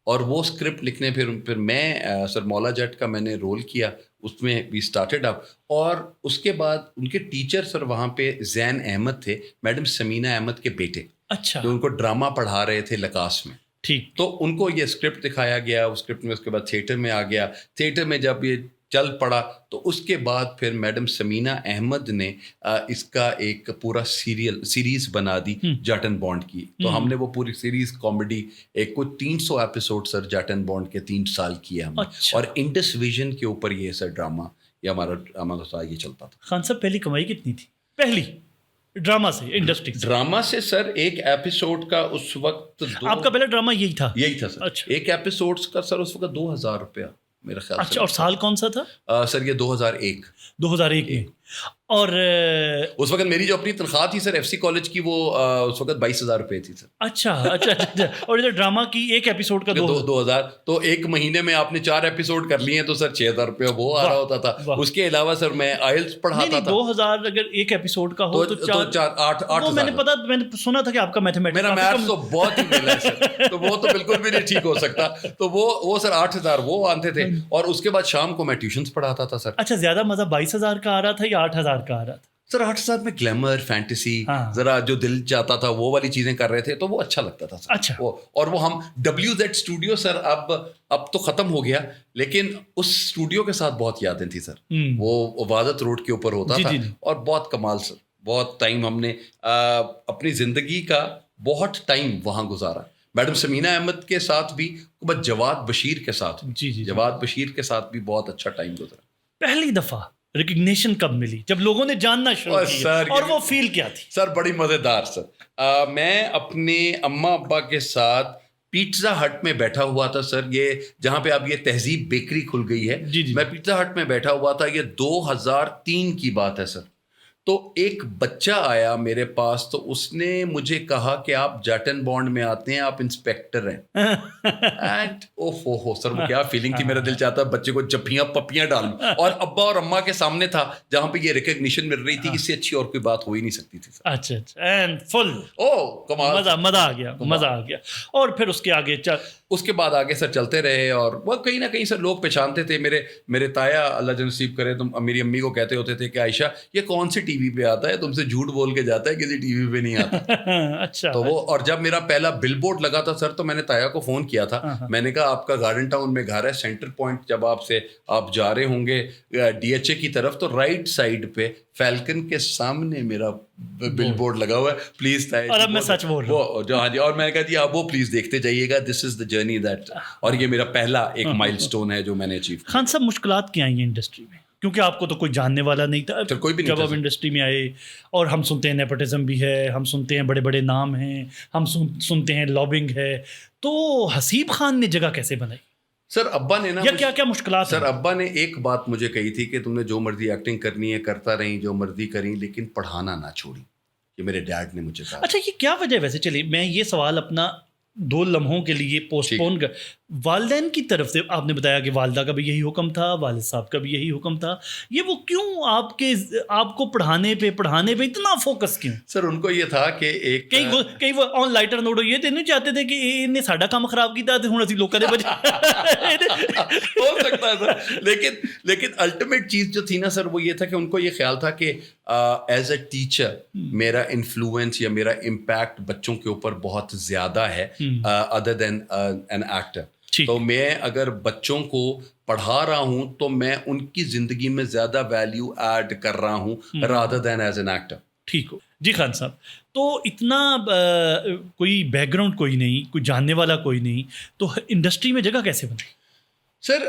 Speaker 2: اور وہ اسکرپٹ لکھنے پھر میں سر مولا جٹ کا میں نے رول کیا, اس میں وی اسٹارٹیڈ اپ. اور اس کے بعد ان کے ٹیچر سر وہاں پہ زین احمد تھے, میڈم سمینہ احمد کے بیٹے,
Speaker 1: اچھا,
Speaker 2: جو ان کو ڈرامہ پڑھا رہے تھے لکاس میں.
Speaker 1: ٹھیک.
Speaker 2: تو ان کو یہ اسکرپٹ دکھایا گیا, اس اسکرپٹ میں اس کے بعد تھیٹر میں آ گیا. تھیٹر میں جب یہ چل پڑا, تو اس کے بعد پھر میڈم سمینہ احمد نے اس کا ایک پورا سیریز بنا دی جٹ اینڈ بانڈ کی. تو ہم نے وہ پوری سیریز کامیڈی ایک کوئی 300 episode sir Jat and bond کے 3 سال کیے ہم نے. اور انڈس ویژن کے اوپر یہ سر ڈرامہ یہ ہمارا یہ چلتا تھا.
Speaker 1: خان صاحب, پہلی کمائی کتنی تھی پہلی ڈرامہ سے, انڈسٹری
Speaker 2: ڈرامہ سے سر؟ ایک ایپیسوڈ کا اس وقت
Speaker 1: آپ کا پہلا ڈرامہ یہی تھا
Speaker 2: سر. ایک ایپیسوڈ کا سر اس وقت 2000 روپیہ میرا خیال.
Speaker 1: اچھا, اور سال کون سا تھا
Speaker 2: سر؟ یہ 2001
Speaker 1: میں. اور
Speaker 2: اس وقت میری جو اپنی تنخواہ تھی سر ایف سی کالج کی, وہ اس وقت 22,000 روپے تھی سر.
Speaker 1: اچھا. اور ادھر ڈرامہ کی ایک ایپیسوڈ کا
Speaker 2: 2000, تو ایک مہینے میں آپ نے 4 ایپیسوڈ کر لیے, تو سر 6,000 روپے وہ آ رہا ہوتا تھا. اس کے علاوہ سر میں آئلس پڑھاتا تھا.
Speaker 1: 2000 اگر ایک ایپیسوڈ کا ہو تو 8,000. میں نے سنا تھا کہ آپ کا میتھمیٹکس,
Speaker 2: میرا میتھس تو بہت ہی ملا ہے سر, تو وہ تو بالکل بھی نہیں ٹھیک ہو سکتا. تو وہ سر 8,000 وہ آتے تھے, اور اس کے بعد شام کو میں ٹیوشنس پڑھاتا تھا سر.
Speaker 1: اچھا, زیادہ مزہ 22,000 کا آ رہا تھا یا 8,000 کا آ رہا تھا؟
Speaker 2: سر 8,000 میں گلیمر, فینٹیسی, ذرا جو دل چاہتا تھا وہ والی چیزیں کر رہے تھے, تو وہ اچھا لگتا تھا سر.
Speaker 1: اچھا.
Speaker 2: اور وہ ہم WZ اسٹوڈیو سر اب تو ختم ہو گیا, لیکن اس اسٹوڈیو کے ساتھ بہت یادیں تھیں سر. وہ عبادت روڈ کے اوپر ہوتا تھا, اور بہت کمال سر. بہت ٹائم ہم نے اپنی زندگی کا بہت ٹائم وہاں گزارا. میڈم سمینہ احمد کے ساتھ بھی, جواد بشیر کے ساتھ, جواد بشیر کے ساتھ بھی بہت اچھا ٹائم گزرا.
Speaker 1: پہلی دفعہ ریکگنیشن کب ملی, جب لوگوں نے جاننا شروع کیا, اور وہ فیل کیا تھی؟
Speaker 2: سر بڑی مزیدار سر. میں اپنے اماں ابا کے ساتھ پیٹزا ہٹ میں بیٹھا ہوا تھا سر, یہ جہاں پہ اب یہ تہذیب بیکری کھل گئی ہے. میں پیٹزا ہٹ میں بیٹھا ہوا تھا, یہ 2003 کی بات ہے سر. تو ایک بچہ آیا میرے پاس, تو اس نے مجھے کہا کہ آپ جٹ اینڈ بانڈ میں آتے ہیں, آپ انسپیکٹر ہیں. اینڈ اوہ سر, وہ کیا فیلنگ تھی. میرا دل چاہتا بچے کو جپیاں پپیاں ڈالوں, اور ابا اور اماں کے سامنے تھا جہاں پہ یہ ریکگنیشن مل رہی تھی. اس سے اچھی اور کوئی بات ہو ہی نہیں سکتی تھی سر.
Speaker 1: اچھا, اینڈ فل
Speaker 2: کمال,
Speaker 1: مزہ آ گیا. اور پھر اس کے
Speaker 2: بعد آگے سر چلتے رہے, اور وہ کہیں نہ کہیں سر لوگ پہچانتے تھے. میرے تایا اللہ جن نصیب کرے, تو میری امی کو کہتے ہوتے تھے کہ عائشہ یہ کون سی ٹی وی پہ آتا ہے, تم سے جھوٹ بول کے جاتا ہے, کسی ٹی وی پہ نہیں آتا.
Speaker 1: اچھا.
Speaker 2: تو وہ, اور جب میرا پہلا بل بورڈ لگا تھا سر, تو میں نے تایا کو فون کیا تھا. میں نے کہا آپ کا گارڈن ٹاؤن میں گھر ہے, سینٹر پوائنٹ جب آپ جا رہے ہوں گے DHA کی طرف, تو رائٹ سائڈ پہ فیلکن کے سامنے میرا بل بورڈ لگا ہوا ہے, پلیز.
Speaker 1: اور اب میں سچ بول رہا ہوں.
Speaker 2: ہاں جی, اور میں نے کہا جی آپ وہ پلیز دیکھتے جائیے گا, دس از دا جرنی دیٹ. اور یہ میرا پہلا ایک مائل سٹون ہے جو میں نے اچیو کیا.
Speaker 1: خان صاحب, مشکلات کیا آئی ہیں انڈسٹری میں, کیونکہ آپ کو تو کوئی جاننے والا نہیں تھا
Speaker 2: کوئی بھی نہیں
Speaker 1: جب آپ انڈسٹری میں آئے. اور ہم سنتے ہیں نیپوٹزم بھی ہے, ہم سنتے ہیں بڑے بڑے نام ہیں, ہم سنتے ہیں لابنگ ہے. تو حسیب خان نے جگہ کیسے بنائی
Speaker 2: سر؟ ابا نے نا,
Speaker 1: یا کیا مشکلات
Speaker 2: سر؟ ابا نے ایک بات مجھے کہی تھی کہ تم نے جو مرضی ایکٹنگ کرنی ہے کرتا رہیں, جو مرضی کریں, لیکن پڑھانا نہ چھوڑی. یہ میرے ڈیڈ نے مجھے کہا.
Speaker 1: اچھا, یہ کیا وجہ؟ ویسے چلیے میں یہ سوال اپنا 2 لمحوں کے لیے پوسٹ پون کر. والدین کی طرف سے آپ نے بتایا کہ والدہ کا بھی یہی حکم تھا, والد صاحب کا بھی یہی حکم تھا. یہ وہ کیوں آپ کو پڑھانے پہ اتنا فوکس کیوں؟
Speaker 2: سر ان کو یہ تھا کہ ایک
Speaker 1: کئی وہ آن لائٹر نوٹ یہ تو نہیں چاہتے تھے کہ انہیں ساڈا کام خراب کیا ہوں اسی لوگوں دے بچے.
Speaker 2: ہو سکتا ہے سر, لیکن الٹیمیٹ چیز جو تھی نا سر, وہ یہ تھا کہ ان کو یہ خیال تھا کہ ایز اے ٹیچر میرا انفلوئنس یا میرا امپیکٹ بچوں کے اوپر بہت زیادہ ہے ادر دین این ایکٹر. تو میں اگر بچوں کو پڑھا رہا ہوں تو میں ان کی زندگی میں زیادہ ویلیو ایڈ کر رہا ہوں rather than as an actor.
Speaker 1: ٹھیک ہو جی خان صاحب. تو اتنا کوئی بیک گراؤنڈ کوئی نہیں, کوئی جاننے والا کوئی نہیں, تو انڈسٹری میں جگہ کیسے بنی؟
Speaker 2: سر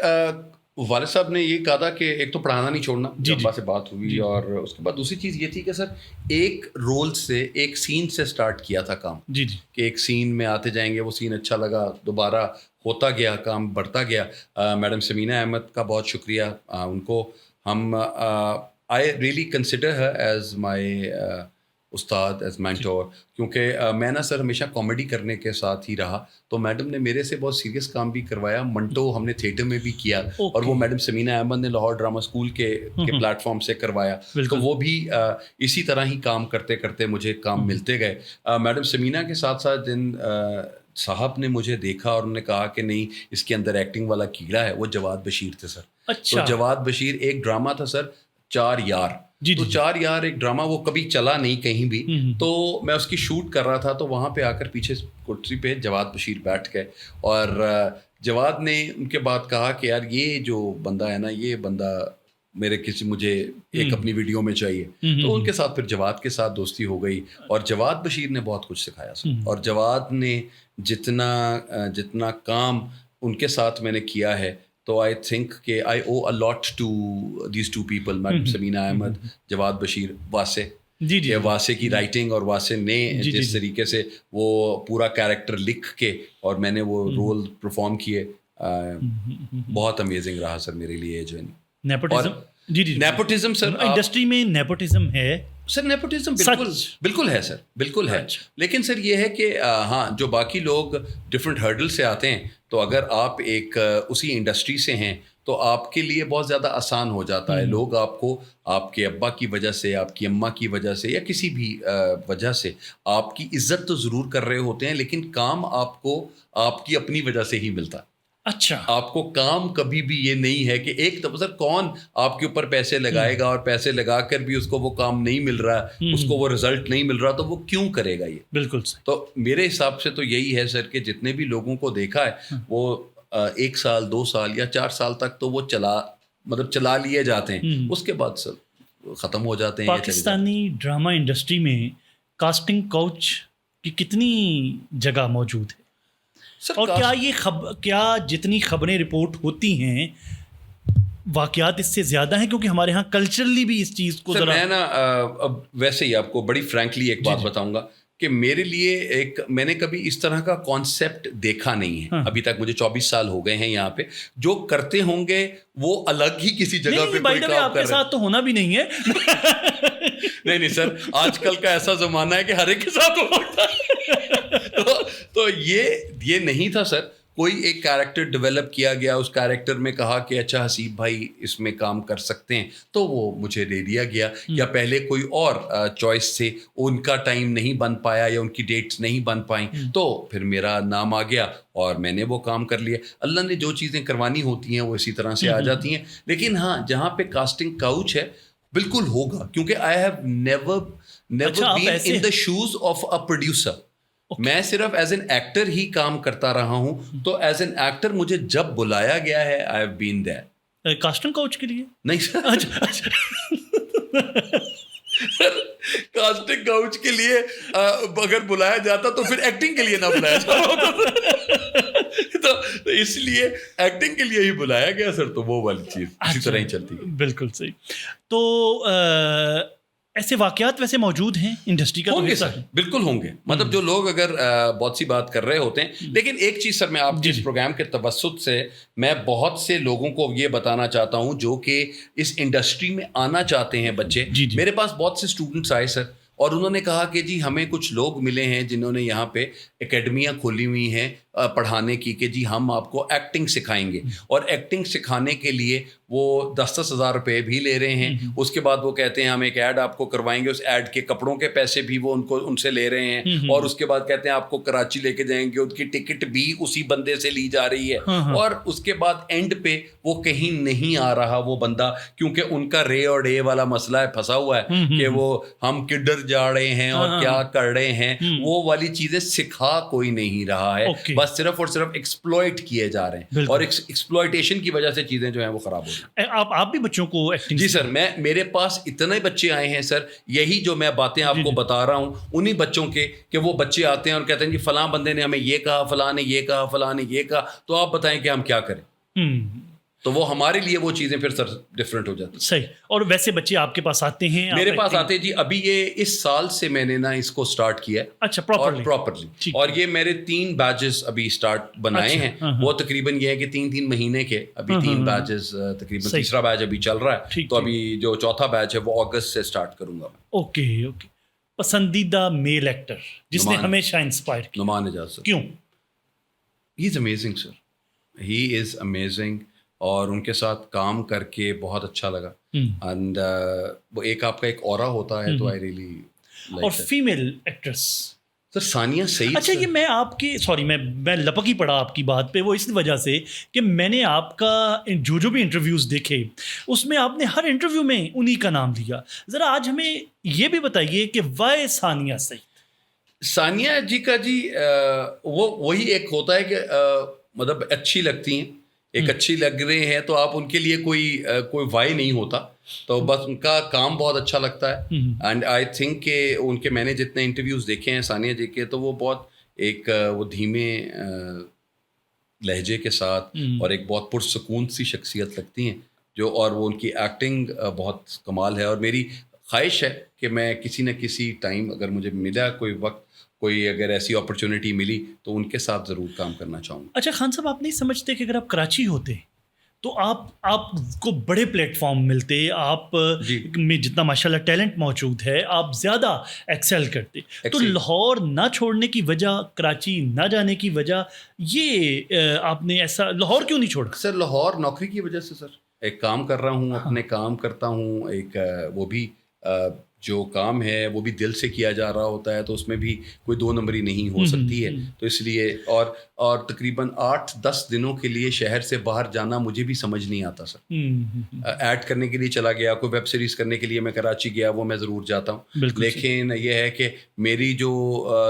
Speaker 2: والد صاحب نے یہ کہا تھا کہ ایک تو پڑھانا نہیں چھوڑنا, ابا سے بات ہوئی, اور اس کے بعد دوسری چیز یہ تھی کہ سر ایک رول سے, ایک سین سے سٹارٹ کیا تھا کام, کہ ایک سین میں آتے جائیں گے, وہ سین اچھا لگا, دوبارہ ہوتا گیا, کام بڑھتا گیا. میڈم سمینہ احمد کا بہت شکریہ, ان کو ہم I really consider her as my استاد, ایز مینٹور, کیونکہ میں نا سر ہمیشہ کامیڈی کرنے کے ساتھ ہی رہا, تو میڈم نے میرے سے بہت سیریس کام بھی کروایا. منٹو ہم نے تھیٹر میں بھی کیا, اور وہ میڈم سمینہ احمد نے لاہور ڈرامہ اسکول کے پلیٹ فارم سے کروایا, تو وہ بھی اسی طرح ہی کام کرتے کرتے مجھے کام ملتے گئے. میڈم سمینہ کے ساتھ ساتھ جن صاحب نے مجھے دیکھا اور انہوں نے کہا کہ نہیں اس کے اندر ایکٹنگ والا کیڑا ہے, وہ جواد بشیر تھے سر. تو جواد بشیر ایک ڈرامہ تھا سر, 4 یار, تو 4 یار ایک ڈرامہ, وہ کبھی چلا نہیں کہیں بھی, تو میں اس کی شوٹ کر رہا تھا, تو وہاں پہ آ کر پیچھے کرسی پہ جواد بشیر بیٹھ گئے, اور جواد نے ان کے بعد کہا کہ یار یہ جو بندہ ہے نا, یہ بندہ مجھے ایک اپنی ویڈیو میں چاہیے. تو ان کے ساتھ پھر جواد کے ساتھ دوستی ہو گئی, اور جواد بشیر نے بہت کچھ سکھایا سر. اور جواد نے جتنا کام ان کے ساتھ میں نے کیا ہے, تو آئی تھنک کہ I owe a lot to these 2 پیپل, میڈم سمینہ احمد, جواد بشیر, واسع. واسع کی رائٹنگ, اور واسع نے جس طریقے سے وہ پورا کیریکٹر لکھ کے اور میں نے وہ رول پرفارم کیے, بہت امیزنگ رہا سر میرے لیے. جو نیپوٹزم سر
Speaker 1: انڈسٹری میں نیپوٹزم ہے
Speaker 2: سر, نیپوٹزم بالکل ہے سر, بالکل ہے. لیکن سر یہ ہے کہ ہاں جو باقی لوگ ڈفرینٹ ہرڈل سے آتے ہیں, تو اگر آپ ایک اسی انڈسٹری سے ہیں تو آپ کے لیے بہت زیادہ آسان ہو جاتا ہے. لوگ آپ کو آپ کے ابا کی وجہ سے, آپ کی اماں کی وجہ سے, یا کسی بھی وجہ سے آپ کی عزت تو ضرور کر رہے ہوتے ہیں, لیکن کام آپ کو آپ کی اپنی وجہ سے ہی ملتا ہے.
Speaker 1: اچھا,
Speaker 2: آپ کو کام کبھی بھی یہ نہیں ہے کہ ایک تو سر کون آپ کے اوپر پیسے لگائے گا, اور پیسے لگا کر بھی اس کو وہ کام نہیں مل رہا, اس کو وہ رزلٹ نہیں مل رہا, تو وہ کیوں کرے گا یہ. بالکل. تو میرے حساب سے تو یہی ہے سر کہ جتنے بھی لوگوں کو دیکھا ہے وہ 1 سال 2 سال یا 4 سال تک تو وہ چلا لیے جاتے ہیں, اس کے بعد سر ختم ہو جاتے ہیں.
Speaker 1: پاکستانی ڈرامہ انڈسٹری میں کاسٹنگ کوچ کی کتنی جگہ موجود ہے, اور کیا جتنی خبریں رپورٹ ہوتی ہیں واقعات اس سے زیادہ ہیں, کیونکہ ہمارے ہاں کلچرلی بھی اس چیز کو
Speaker 2: میں نا اب ویسے ہی آپ کو بڑی فرینکلی ایک بات بتاؤں گا کہ میرے لیے میں نے کبھی اس طرح کا کانسیپٹ دیکھا نہیں ہے ابھی تک. مجھے 24 سال ہو گئے ہیں یہاں پہ. جو کرتے ہوں گے وہ الگ ہی کسی جگہ پہ کوئی کام کر رہے ہیں.
Speaker 1: آپ کے ساتھ تو ہونا بھی نہیں ہے.
Speaker 2: نہیں سر, آج کل کا ایسا زمانہ ہے کہ ہر ایک کے ساتھ ہوتا ہے. تو یہ نہیں تھا سر. کوئی ایک کیریکٹر ڈیولپ کیا گیا, اس کیریکٹر میں کہا کہ اچھا حسیب بھائی اس میں کام کر سکتے ہیں, تو وہ مجھے دے دیا گیا. یا پہلے کوئی اور چوائس سے ان کا ٹائم نہیں بن پایا یا ان کی ڈیٹس نہیں بن پائیں, تو پھر میرا نام آ گیا اور میں نے وہ کام کر لیا. اللہ نے جو چیزیں کروانی ہوتی ہیں وہ اسی طرح سے آ جاتی ہیں. لیکن ہاں جہاں پہ کاسٹنگ کاؤچ ہے بالکل ہوگا, کیونکہ I have never been in the shoes of a producer. میں صرف ایز این ایکٹر ہی کام کرتا رہا ہوں, تو ایز این ایکٹر مجھے جب بلایا گیا ہے I have been there.
Speaker 1: Casting couch کے لیے
Speaker 2: نہیں سر, کاسٹنگ کوچ کے لیے اگر بلایا جاتا تو پھر ایکٹنگ کے لیے نہ بلایا جاتا. تو اس لیے ایکٹنگ کے لیے ہی بلایا گیا سر, تو وہ والی چیز اسی طرح ہی چلتی ہے.
Speaker 1: بالکل صحیح. تو ایسے واقعات ویسے موجود ہیں انڈسٹری کا؟
Speaker 2: ہوں گے سر, بالکل ہوں گے. مطلب جو لوگ اگر بہت سی بات کر رہے ہوتے ہیں, لیکن ایک چیز سر میں آپ کے اس پروگرام کے توسط سے میں بہت سے لوگوں کو یہ بتانا چاہتا ہوں جو کہ اس انڈسٹری میں آنا چاہتے ہیں بچے. میرے پاس بہت سے اسٹوڈنٹس آئے سر, اور انہوں نے کہا کہ جی ہمیں کچھ لوگ ملے ہیں جنہوں نے یہاں پہ اکیڈمیاں کھولی ہوئی ہیں پڑھانے کی, کہ جی ہم آپ کو ایکٹنگ سکھائیں گے, اور ایکٹنگ سکھانے کے لیے وہ 10-10 ہزار روپے بھی لے رہے ہیں. اس کے بعد وہ کہتے ہیں ہم ایک ایڈ آپ کو کروائیں گے, اس ایڈ کے کپڑوں کے پیسے بھی وہ ان سے لے رہے ہیں, اور اس کے بعد کہتے ہیں آپ کو کراچی لے کے جائیں گے, ان کی ٹکٹ بھی اسی بندے سے لی جا رہی ہے. اور اس کے بعد اینڈ پہ وہ کہیں نہیں آ رہا وہ بندہ, کیونکہ ان کا رے اور ڈے والا مسئلہ ہے, پھنسا ہوا ہے کہ وہ ہم کدھر جا رہے ہیں اور کیا کر رہے ہیں, وہ والی چیزیں سکھا کوئی نہیں رہا ہے. بس پاس صرف اور صرف ایکسپلوئٹ کیے جا رہے ہیں, اور ایکسپلوئٹیشن کی وجہ سے چیزیں جو ہیں وہ خراب ہو رہی ہیں.
Speaker 1: آپ بھی بچوں کو ایکٹنگ؟
Speaker 2: جی سر, میرے پاس اتنے بچے آئے ہیں سر, یہی جو میں باتیں آپ کو بتا رہا ہوں انہی بچوں کے, کہ وہ بچے آتے ہیں اور کہتے ہیں جی فلاں بندے نے ہمیں یہ کہا, فلاں نے یہ کہا, فلاں نے یہ کہا, تو آپ بتائیں کہ ہم کیا کریں. تو وہ ہمارے لیے وہ چیزیں پھر سر ڈفرینٹ ہو جاتی ہیں.
Speaker 1: صحیح. اور ویسے بچے آپ کے پاس آتے ہیں؟
Speaker 2: میرے پاس آتے ہیں جی. ابھی یہ اس سال سے میں نے نا اس کو سٹارٹ کیا ہے.
Speaker 1: اچھا,
Speaker 2: پراپرلی. اور یہ میرے 3 بیچز ابھی سٹارٹ بنائے ہیں. وہ تقریباً یہ ہے کہ 3 مہینے کے ابھی 3 بیچز, تقریباً تیسرا بیچ ابھی چل رہا ہے. تو ابھی جو چوتھا بیچ ہے وہ اگست سے سٹارٹ کروں گا.
Speaker 1: اوکے. پسندیدہ میل ایکٹر جس نے ہمیشہ انسپائر کیا؟
Speaker 2: نعمان اعجاز سر.
Speaker 1: کیوں؟
Speaker 2: He is amazing sir, he is amazing. اور ان کے ساتھ کام کر کے بہت اچھا لگا. اینڈ وہ ایک آپ کا ایک اورا ہوتا ہے, تو آئی ریئلی لائک. اور
Speaker 1: فیمیل ایکٹرس
Speaker 2: سر ثانیہ سعید.
Speaker 1: اچھا, یہ میں آپ کی میں لپک ہی پڑا آپ کی بات پہ, وہ اس وجہ سے کہ میں نے آپ کا جو بھی انٹرویوز دیکھے اس میں آپ نے ہر انٹرویو میں انہی کا نام لیا. ذرا آج ہمیں یہ بھی بتائیے کہ وائی ثانیہ سعید.
Speaker 2: ثانیہ جی کا جی وہی ایک ہوتا ہے کہ مطلب اچھی لگتی ہیں, ایک اچھی لگ رہے ہیں, تو آپ ان کے لیے کوئی وائی نہیں ہوتا, تو بس ان کا کام بہت اچھا لگتا ہے. اینڈ آئی تھنک کہ ان کے میں نے جتنے انٹرویوز دیکھے ہیں ثانیہ جی کے, تو وہ بہت ایک وہ دھیمے لہجے کے ساتھ اور ایک بہت پرسکون سی شخصیت لگتی ہیں جو, اور وہ ان کی ایکٹنگ بہت کمال ہے. اور میری خواہش ہے کہ میں کسی نہ کسی ٹائم اگر مجھے ملا کوئی وقت, کوئی اگر ایسی اپرچونٹی ملی, تو ان کے ساتھ ضرور کام کرنا چاہوں گا.
Speaker 1: اچھا خان صاحب, آپ نہیں سمجھتے کہ اگر آپ کراچی ہوتے تو آپ کو بڑے پلیٹ فارم ملتے, آپ میں جتنا ماشاءاللہ ٹیلنٹ موجود ہے آپ زیادہ ایکسل کرتے, تو لاہور نہ چھوڑنے کی وجہ, کراچی نہ جانے کی وجہ, یہ آپ نے ایسا لاہور کیوں نہیں چھوڑا؟
Speaker 2: سر لاہور نوکری کی وجہ سے سر, ایک کام کر رہا ہوں, اپنے کام کرتا ہوں, ایک وہ بھی جو کام ہے وہ بھی دل سے کیا جا رہا ہوتا ہے, تو اس میں بھی کوئی 2 نمبری نہیں ہو سکتی ہے. تو اس لیے اور تقریباً 8-10 دنوں کے لیے شہر سے باہر جانا مجھے بھی سمجھ نہیں آتا سر. ایڈ کرنے کے لیے چلا گیا, کوئی ویب سیریز کرنے کے لیے میں کراچی گیا, وہ میں ضرور جاتا ہوں, لیکن یہ ہے کہ میری جو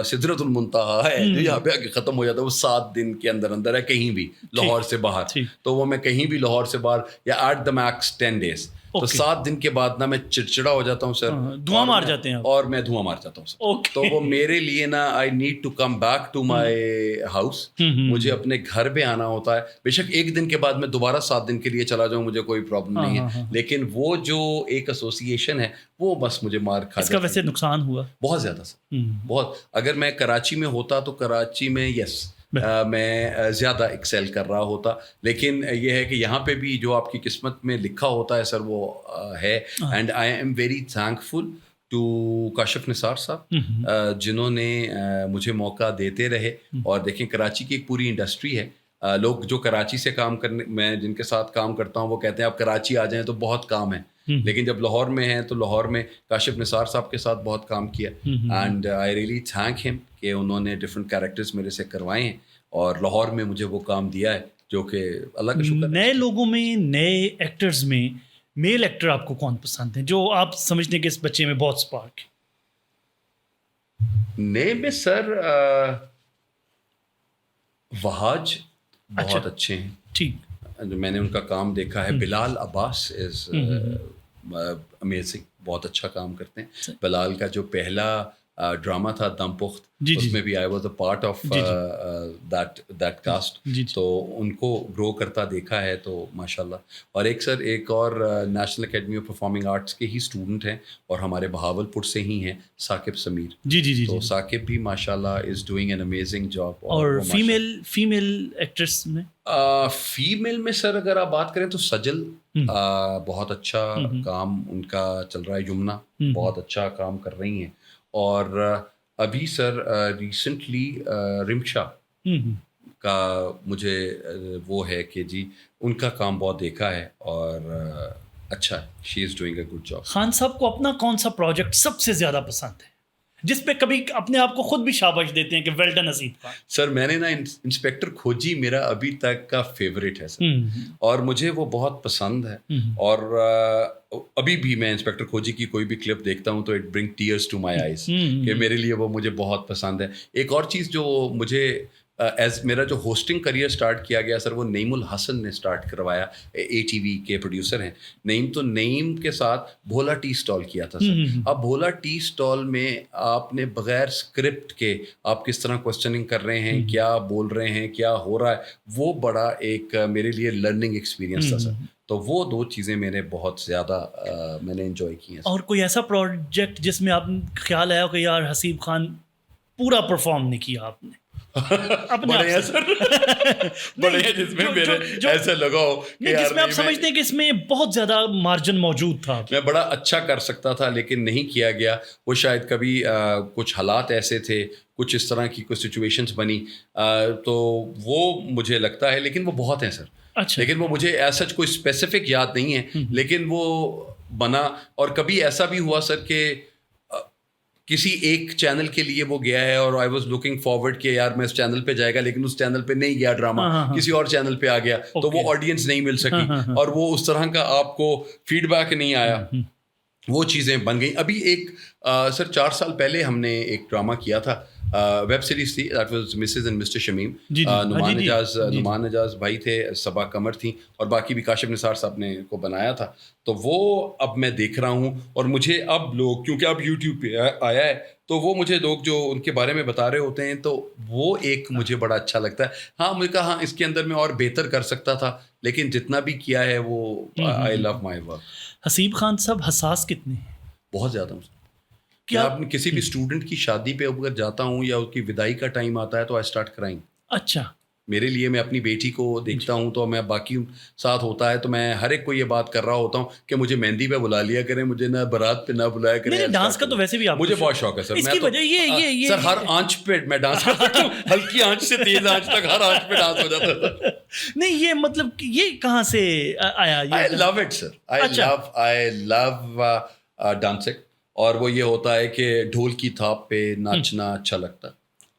Speaker 2: سدرۃ المنتہا ہے جو یہاں پہ ختم ہو جاتا ہے, وہ 7 دن کے اندر ہے کہیں بھی لاہور سے باہر. تو وہ میں کہیں بھی لاہور سے باہر, یا ایٹ دا میکس 10 days, تو 7 دن کے بعد نا میں چڑچڑا ہو جاتا ہوں سر,
Speaker 1: دھواں مار جاتے ہیں,
Speaker 2: اور میں دھواں مار جاتا ہوں سر. تو وہ میرے لیے نا I need to come back to my house, مجھے اپنے گھر پہ آنا ہوتا ہے. بے شک 1 دن کے بعد میں دوبارہ 7 دن کے لیے چلا جاؤں, مجھے کوئی پرابلم نہیں ہے, لیکن وہ جو ایک ایسوسیشن ہے وہ بس مجھے مار کھا.
Speaker 1: اس کا ویسے نقصان ہوا
Speaker 2: بہت زیادہ سر, بہت. اگر میں کراچی میں ہوتا تو کراچی میں یس میں زیادہ ایکسیل کر رہا ہوتا, لیکن یہ ہے کہ یہاں پہ بھی جو آپ کی قسمت میں لکھا ہوتا ہے سر وہ ہے. And I am very thankful to Kashif Nisar sahab, جنہوں نے مجھے موقع دیتے رہے. اور دیکھیں کراچی کی ایک پوری انڈسٹری ہے, لوگ جو کراچی سے کام کرنے, میں جن کے ساتھ کام کرتا ہوں وہ کہتے ہیں آپ کراچی آ جائیں تو بہت کام ہے, لیکن جب لاہور میں ہیں تو لاہور میں کاشف نثار صاحب کے ساتھ بہت کام کیا. And I really thank him کہ انہوں نے ڈفرینٹ کیریکٹرز میرے سے کروائے ہیں, اور لاہور میں مجھے وہ کام دیا ہے, جو کہ اللہ کا شکر.
Speaker 1: نئے لوگوں میں, نئے ایکٹرز میں میل ایکٹر آپ کو کون پسند ہے جو آپ سمجھتے ہیں کہ اس بچے میں بہت سپارک ہے؟
Speaker 2: نئے میں سر وہاج بہت اچھے ہیں,
Speaker 1: ٹھیک,
Speaker 2: میں نے ان کا کام دیکھا ہے. بلال عباس از امیزنگ, بہت اچھا کام کرتے ہیں. بلال کا جو پہلا ڈرامہ تھا دم پخت, اس میں بھی I was a part of that cost, تو ان کو گرو کرتا دیکھا ہے, تو ماشاءاللہ. اور ایک سر ایک اور national academy of performing arts کے ہی اسٹوڈنٹ ہیں, اور ہمارے بہاولپور سے ہی ہیں, ثاقب سمیر.
Speaker 1: جی
Speaker 2: تو ثاقب بھی ماشاءاللہ is doing an amazing job.
Speaker 1: اور فیمیل ایکٹریس میں
Speaker 2: فیمیل میں سر اگر آپ بات کریں تو سجل بہت اچھا کام ان کا چل رہا ہے. یمنا بہت اچھا کام کر رہی ہیں. اور ابھی سر ریسنٹلی رمشا کا مجھے وہ ہے کہ جی ان کا کام بہت دیکھا ہے, اور اچھا ہے, she is doing a good job.
Speaker 1: Khan sahab کو اپنا کون سا پروجیکٹ سب سے زیادہ پسند ہے جس پہ کبھی اپنے آپ کو خود بھی شاباش دیتے ہیں کہ ویل ڈن حسیب خان؟
Speaker 2: سر میں نے نا انسپیکٹر کھوجی میرا ابھی تک کا فیوریٹ ہے سر, اور مجھے وہ بہت پسند ہے. اور ابھی بھی میں انسپیکٹر کھوجی کی کوئی بھی کلپ دیکھتا ہوں تو it bring tears to my eyes, کہ میرے لیے وہ مجھے بہت پسند ہے. ایک اور چیز جو مجھے ایز میرا جو ہوسٹنگ کریئر سٹارٹ کیا گیا سر وہ نعیم الحسن نے سٹارٹ کروایا, اے ٹی وی کے پروڈیوسر ہیں نعیم. تو نعیم کے ساتھ بھولا ٹی سٹال کیا تھا سر. اب بھولا ٹی سٹال میں آپ نے بغیر اسکرپٹ کے آپ کس طرح کوشچننگ کر رہے ہیں, کیا بول رہے ہیں, کیا ہو رہا ہے, وہ بڑا ایک میرے لیے لرننگ ایکسپیرینس تھا سر. تو وہ 2 چیزیں میرے بہت زیادہ میں نے انجوائے کی ہیں.
Speaker 1: اور کوئی ایسا پروجیکٹ جس میں آپ خیال آیا کہ یار حسیب خان پورا پرفارم نہیں کیا آپ نے؟
Speaker 2: بڑے ہیں سر, بڑے ہیں جس میں میرے ایسا لگا ہو کہ
Speaker 1: جس میں آپ سمجھتے ہیں کہ اس میں بہت زیادہ مارجن موجود تھا,
Speaker 2: میں بڑا اچھا کر سکتا تھا لیکن نہیں کیا گیا. وہ شاید کبھی کچھ حالات ایسے تھے, کچھ اس طرح کی کوئی سچویشنز بنی, تو وہ مجھے لگتا ہے. لیکن وہ بہت ہیں سر.
Speaker 1: اچھا.
Speaker 2: لیکن وہ مجھے ایسا کوئی اسپیسیفک یاد نہیں ہے, لیکن وہ بنا. اور کبھی ایسا بھی ہوا سر کہ کسی ایک چینل کے لیے وہ گیا ہے اور آئی واز لوکنگ فارورڈ کہ یار میں اس چینل پہ جائے گا, لیکن اس چینل پہ نہیں گیا ڈرامہ, کسی اور چینل پہ آ گیا, تو وہ آڈینس نہیں مل سکی اور وہ اس طرح کا آپ کو فیڈ بیک نہیں آیا. وہ چیزیں بن گئیں. ابھی ایک سر 4 سال پہلے ہم نے ایک ڈرامہ کیا تھا, ویب سیریز تھی, that was Mrs and Mr Shamim. Noman Ejaz بھائی تھے, صبا قمر تھیں, اور باقی بھی کاشف نثار صاحب نے کو بنایا تھا. تو وہ اب میں دیکھ رہا ہوں, اور مجھے اب لوگ, کیونکہ اب یوٹیوب پہ آیا ہے, تو وہ مجھے لوگ جو ان کے بارے میں بتا رہے ہوتے ہیں, تو وہ ایک مجھے بڑا اچھا لگتا ہے. ہاں مجھے کہا ہاں اس کے اندر میں اور بہتر کر سکتا تھا, لیکن جتنا بھی کیا ہے وہ آئی لو مائی ورک.
Speaker 1: حسیب خان صاحب حساس کتنے ہیں؟
Speaker 2: بہت زیادہ ہوں. کیا آپ کسی بھی اسٹوڈنٹ کی شادی پہ اگر جاتا ہوں یا اس کی وداعی کا ٹائم آتا ہے تو آئی اسٹارٹ کرائنگ.
Speaker 1: اچھا.
Speaker 2: میرے لیے, میں اپنی بیٹی کو دیکھتا ہوں تو میں باقی ساتھ ہوتا ہے تو میں ہر ایک کو یہ بات کر رہا ہوتا ہوں کہ مجھے مہندی پہ بلا لیا کریں, مجھے نہ بارات پہ نہ بلایا کریں.
Speaker 1: ڈانس کا تو ویسے بھی
Speaker 2: مجھے بہت شوق ہے سر.
Speaker 1: اس کی وجہ یہ
Speaker 2: سر ہر آنچ پہ میں ڈانس کر سکتا ہوں, ہلکی آنچ سے تیز آنچ تک ہر آنچ پہ ڈانس ہو جاتا ہے.
Speaker 1: نہیں یہ مطلب یہ کہاں سے آیا؟
Speaker 2: I love it sir, I love dancing. اور وہ یہ ہوتا ہے کہ ڈھول کی تھاپ پہ ناچنا اچھا لگتا ہے.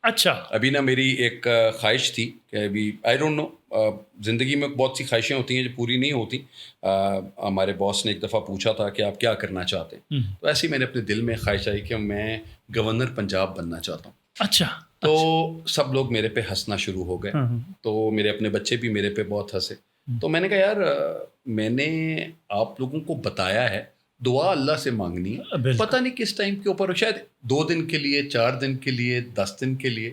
Speaker 1: اچھا.
Speaker 2: ابھی نا میری ایک خواہش تھی کہ ابھی آئی ڈونٹ نو, زندگی میں بہت سی خواہشیں ہوتی ہیں جو پوری نہیں ہوتی. ہمارے باس نے ایک دفعہ پوچھا تھا کہ آپ کیا کرنا چاہتے ہیں, تو ایسے ہی میں نے اپنے دل میں خواہش آئی کہ میں گورنر پنجاب بننا چاہتا ہوں.
Speaker 1: اچھا.
Speaker 2: تو سب لوگ میرے پہ ہنسنا شروع ہو گئے, تو میرے اپنے بچے بھی میرے پہ بہت ہنسے. تو میں نے کہا یار میں نے آپ لوگوں کو بتایا ہے دعا اللہ سے مانگنی ہے, پتہ نہیں کس ٹائم کے اوپر, شاید 2 دن کے لیے, 4 دن کے لیے, 10 دن کے لیے,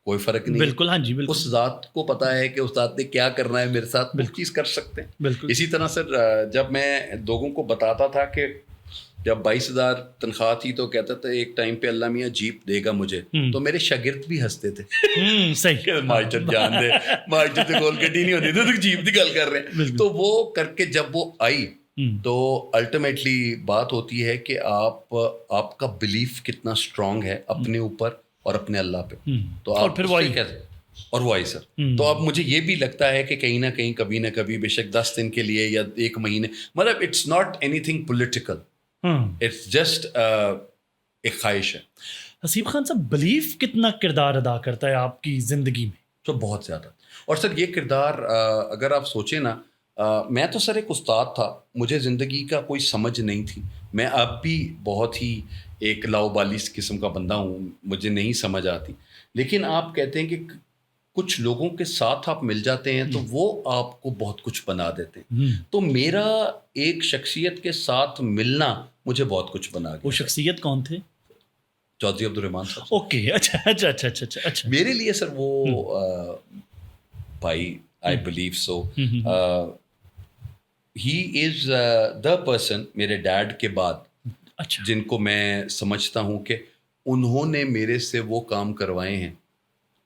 Speaker 2: کوئی فرق نہیں.
Speaker 1: بالکل. ہاں جی بالکل.
Speaker 2: اس ذات کو پتہ ہے کہ اس ذات نے کیا کرنا ہے میرے ساتھ, وہ چیز کر سکتے ہیں.
Speaker 1: بالکل.
Speaker 2: اسی طرح سر جب میں لوگوں کو بتاتا تھا کہ جب 22,000 تنخواہ تھی تو کہتا تھا ایک ٹائم پہ اللہ میاں جیپ دے گا مجھے, تو میرے شاگرد بھی ہنستے تھے.
Speaker 1: صحیح.
Speaker 2: ماسٹر جان دے, ماسٹر سے گول گڈی نہیں ہوتی تو جیپ کی گل کر رہے ہیں. تو وہ کر کے جب وہ آئی تو الٹیمیٹلی بات ہوتی ہے کہ آپ کا بلیف کتنا اسٹرانگ ہے اپنے اوپر اور اپنے اللہ پہ. تو آپ پھر وہی کہتے, اور وہ آئی سر. تو اب مجھے یہ بھی لگتا ہے کہ کہیں نہ کہیں کبھی نہ کبھی, بے شک 10 دن کے لیے یا 1 مہینے, مطلب it's not anything political, it's just ایک خواہش ہے.
Speaker 1: حسیب خان صاحب بلیف کتنا کردار ادا کرتا ہے آپ کی زندگی میں؟
Speaker 2: تو بہت زیادہ. اور سر یہ کردار اگر آپ سوچیں نا, میں تو سر ایک استاد تھا, مجھے زندگی کا کوئی سمجھ نہیں تھی. میں اب بھی بہت ہی ایک لاؤبالی قسم کا بندہ ہوں, مجھے نہیں سمجھ آتی. لیکن آپ کہتے ہیں کہ کچھ لوگوں کے ساتھ آپ مل جاتے ہیں تو وہ آپ کو بہت کچھ بنا دیتے ہیں. تو میرا ایک شخصیت کے ساتھ ملنا مجھے بہت کچھ بنا گیا.
Speaker 1: وہ شخصیت کون تھے؟
Speaker 2: چودھری عبدالرحمان صاحب.
Speaker 1: اوکے. اچھا اچھا اچھا اچھا اچھا.
Speaker 2: میرے لیے سر وہ بھائی, I believe so, he is the person میرے ڈیڈ کے بعد جن کو میں سمجھتا ہوں کہ انہوں نے میرے سے وہ کام کروائے ہیں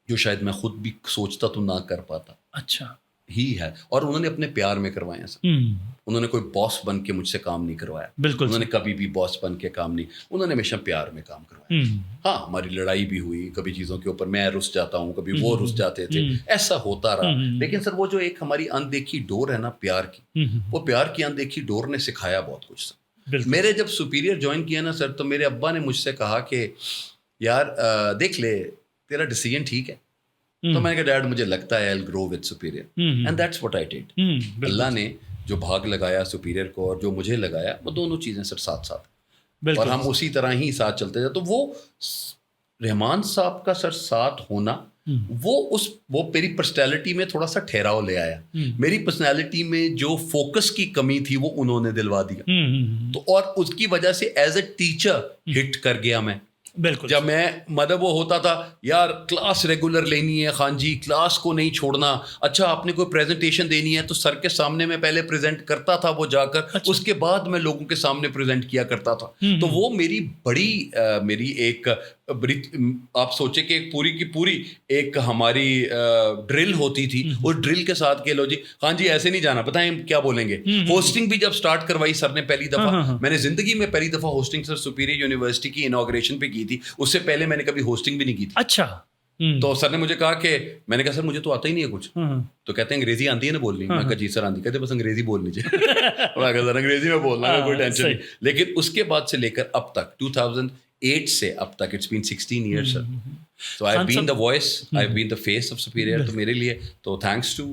Speaker 2: جو شاید میں خود بھی سوچتا تو نہ کر پاتا.
Speaker 1: اچھا.
Speaker 2: ہی ہے, اور انہوں نے اپنے پیار میں کروائے ہیں سر. انہوں نے کوئی باس بن کے مجھ سے کام نہیں کروایا.
Speaker 1: بالکل.
Speaker 2: انہوں نے کبھی بھی باس بن کے کام نہیں, انہوں نے ہمیشہ پیار میں کام کروایا. ہاں ہماری لڑائی بھی ہوئی کبھی چیزوں کے اوپر, میں رس جاتا ہوں, کبھی وہ رس جاتے تھے, ایسا ہوتا رہا. لیکن سر وہ جو ایک ہماری اندیکھی ڈور ہے نا پیار کی, وہ پیار کی اندیکھی ڈور نے سکھایا بہت کچھ سر. میرے جب سپیریئر جوائن کیا نا سر, تو میرے ابا نے مجھ سے کہا کہ یار دیکھ لے تیرا ڈیسیژن ٹھیک ہے. تو میں نے کہا ڈیڈ مجھے لگتا ہے I'll grow with superior, and that's what I did. اللہ نے جو بھاگ لگایا سپیریئر کو اور جو مجھے لگایا, وہ دونوں چیزیں سر ساتھ ساتھ, اور ہم اسی طرح ہی ساتھ چلتے تھے. تو وہ رحمان صاحب کا سر ساتھ ہونا وہ میری پرسنالٹی میں تھوڑا سا ٹھہراؤ لے آیا. میری پرسنالٹی میں جو فوکس کی کمی تھی وہ انہوں نے دلوا دیا. تو اور اس کی وجہ سے ایز اے ٹیچر ہٹ کر گیا میں.
Speaker 1: بالکل.
Speaker 2: جب میں مطلب وہ ہوتا تھا یار کلاس ریگولر لینی ہے خان جی, کلاس کو نہیں چھوڑنا. اچھا آپ نے کوئی پریزنٹیشن دینی ہے تو سر کے سامنے میں پہلے پریزنٹ کرتا تھا وہ جا کر, اس کے بعد میں لوگوں کے سامنے پریزنٹ کیا کرتا تھا. تو وہ میری ایک آپ سوچے کہ پوری کی پوری ایک ہماری ڈرل ہوتی تھی. اس ڈرل کے ساتھ کہ لو جی خان جی ایسے نہیں جانا, بتائیں کیا بولیں گے. ہوسٹنگ بھی جب سٹارٹ کروائی سر نے پہلی دفعہ, میں نے زندگی میں پہلی دفعہ ہوسٹنگ سر سپیریئر یونیورسٹی کی انوگریشن پہ کی تھی. اس سے پہلے میں نے کبھی ہوسٹنگ بھی نہیں کی تھی.
Speaker 1: اچھا.
Speaker 2: تو سر نے مجھے کہا کہ میں نے کہا سر مجھے تو آتا ہی نہیں ہے کچھ. تو کہتے ہیں انگریزی آتی ہے نا بولنی. میں کہا جی سر آتی. کہتے بس انگریزی بول لیجیے. میں کہا سر انگریزی میں بولنا ہے, کوئی ٹینشن نہیں. لیکن اس کے بعد سے لے کر اب تک 2008 سے اب تک it's been 16 years sir. So I've been the voice, I've been the face of Superior. تو میرے لیے تو thanks to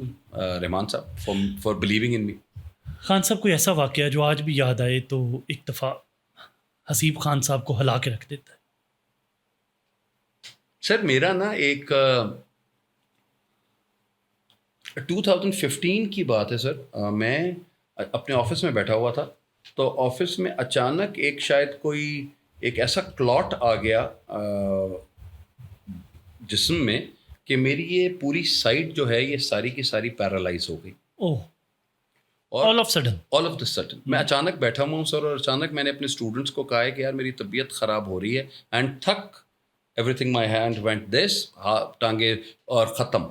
Speaker 2: رحمان صاحب for believing in me.
Speaker 1: Khan صاحب کوئی ایسا واقعہ جو آج بھی یاد آئے تو ایک دفعہ حسیب خان صاحب کو ہلا کے رکھ دیتا ہے؟
Speaker 2: سر میرا نا ایک 2015 کی بات ہے سر. میں اپنے آفس میں بیٹھا ہوا تھا تو آفس میں اچانک ایک شاید کوئی ایک ایسا کلاٹ آ گیا جسم میں کہ میری یہ پوری سائڈ جو ہے یہ ساری کی ساری پیرالائز ہو گئی.
Speaker 1: آل آف دا
Speaker 2: سڈن میں اچانک بیٹھا ہوا ہوں سر, اور اچانک میں نے اپنے اسٹوڈنٹس کو کہا ہے کہ یار میری طبیعت خراب ہو رہی ہے. اینڈ تھک everything, my hand went this, ٹانگیں اور ختم.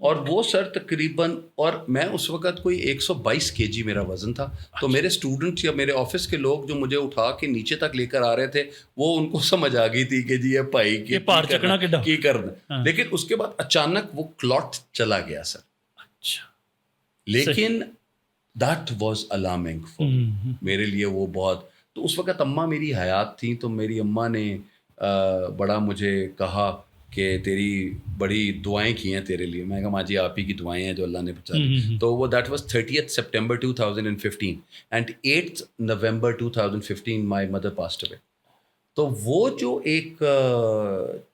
Speaker 2: اور وہ سر تقریباً, اور میں اس وقت کوئی 122 kg میرا وزن تھا. تو میرے اسٹوڈنٹس یا میرے آفس کے لوگ جو مجھے اٹھا کے نیچے تک لے کر آ رہے تھے وہ ان کو سمجھ آ گئی تھی کہ جی یہ بھائی کی کرنا. لیکن اس کے بعد اچانک وہ کلاٹ چلا گیا سر.
Speaker 1: اچھا.
Speaker 2: لیکن دیٹ واز الارمنگ فار میرے لیے وہ بہت. تو اس وقت اماں میری حیات تھیں, تو میری اماں نے بڑا مجھے کہا کہ تیری بڑی دعائیں کی ہیں تیرے لیے. میں کہا ماں جی آپ ہی کی دعائیں ہیں جو اللہ نے بچا دی. تو وہ that was 30th September 2015 and 8th November 2015 my mother passed away. تو وہ جو ایک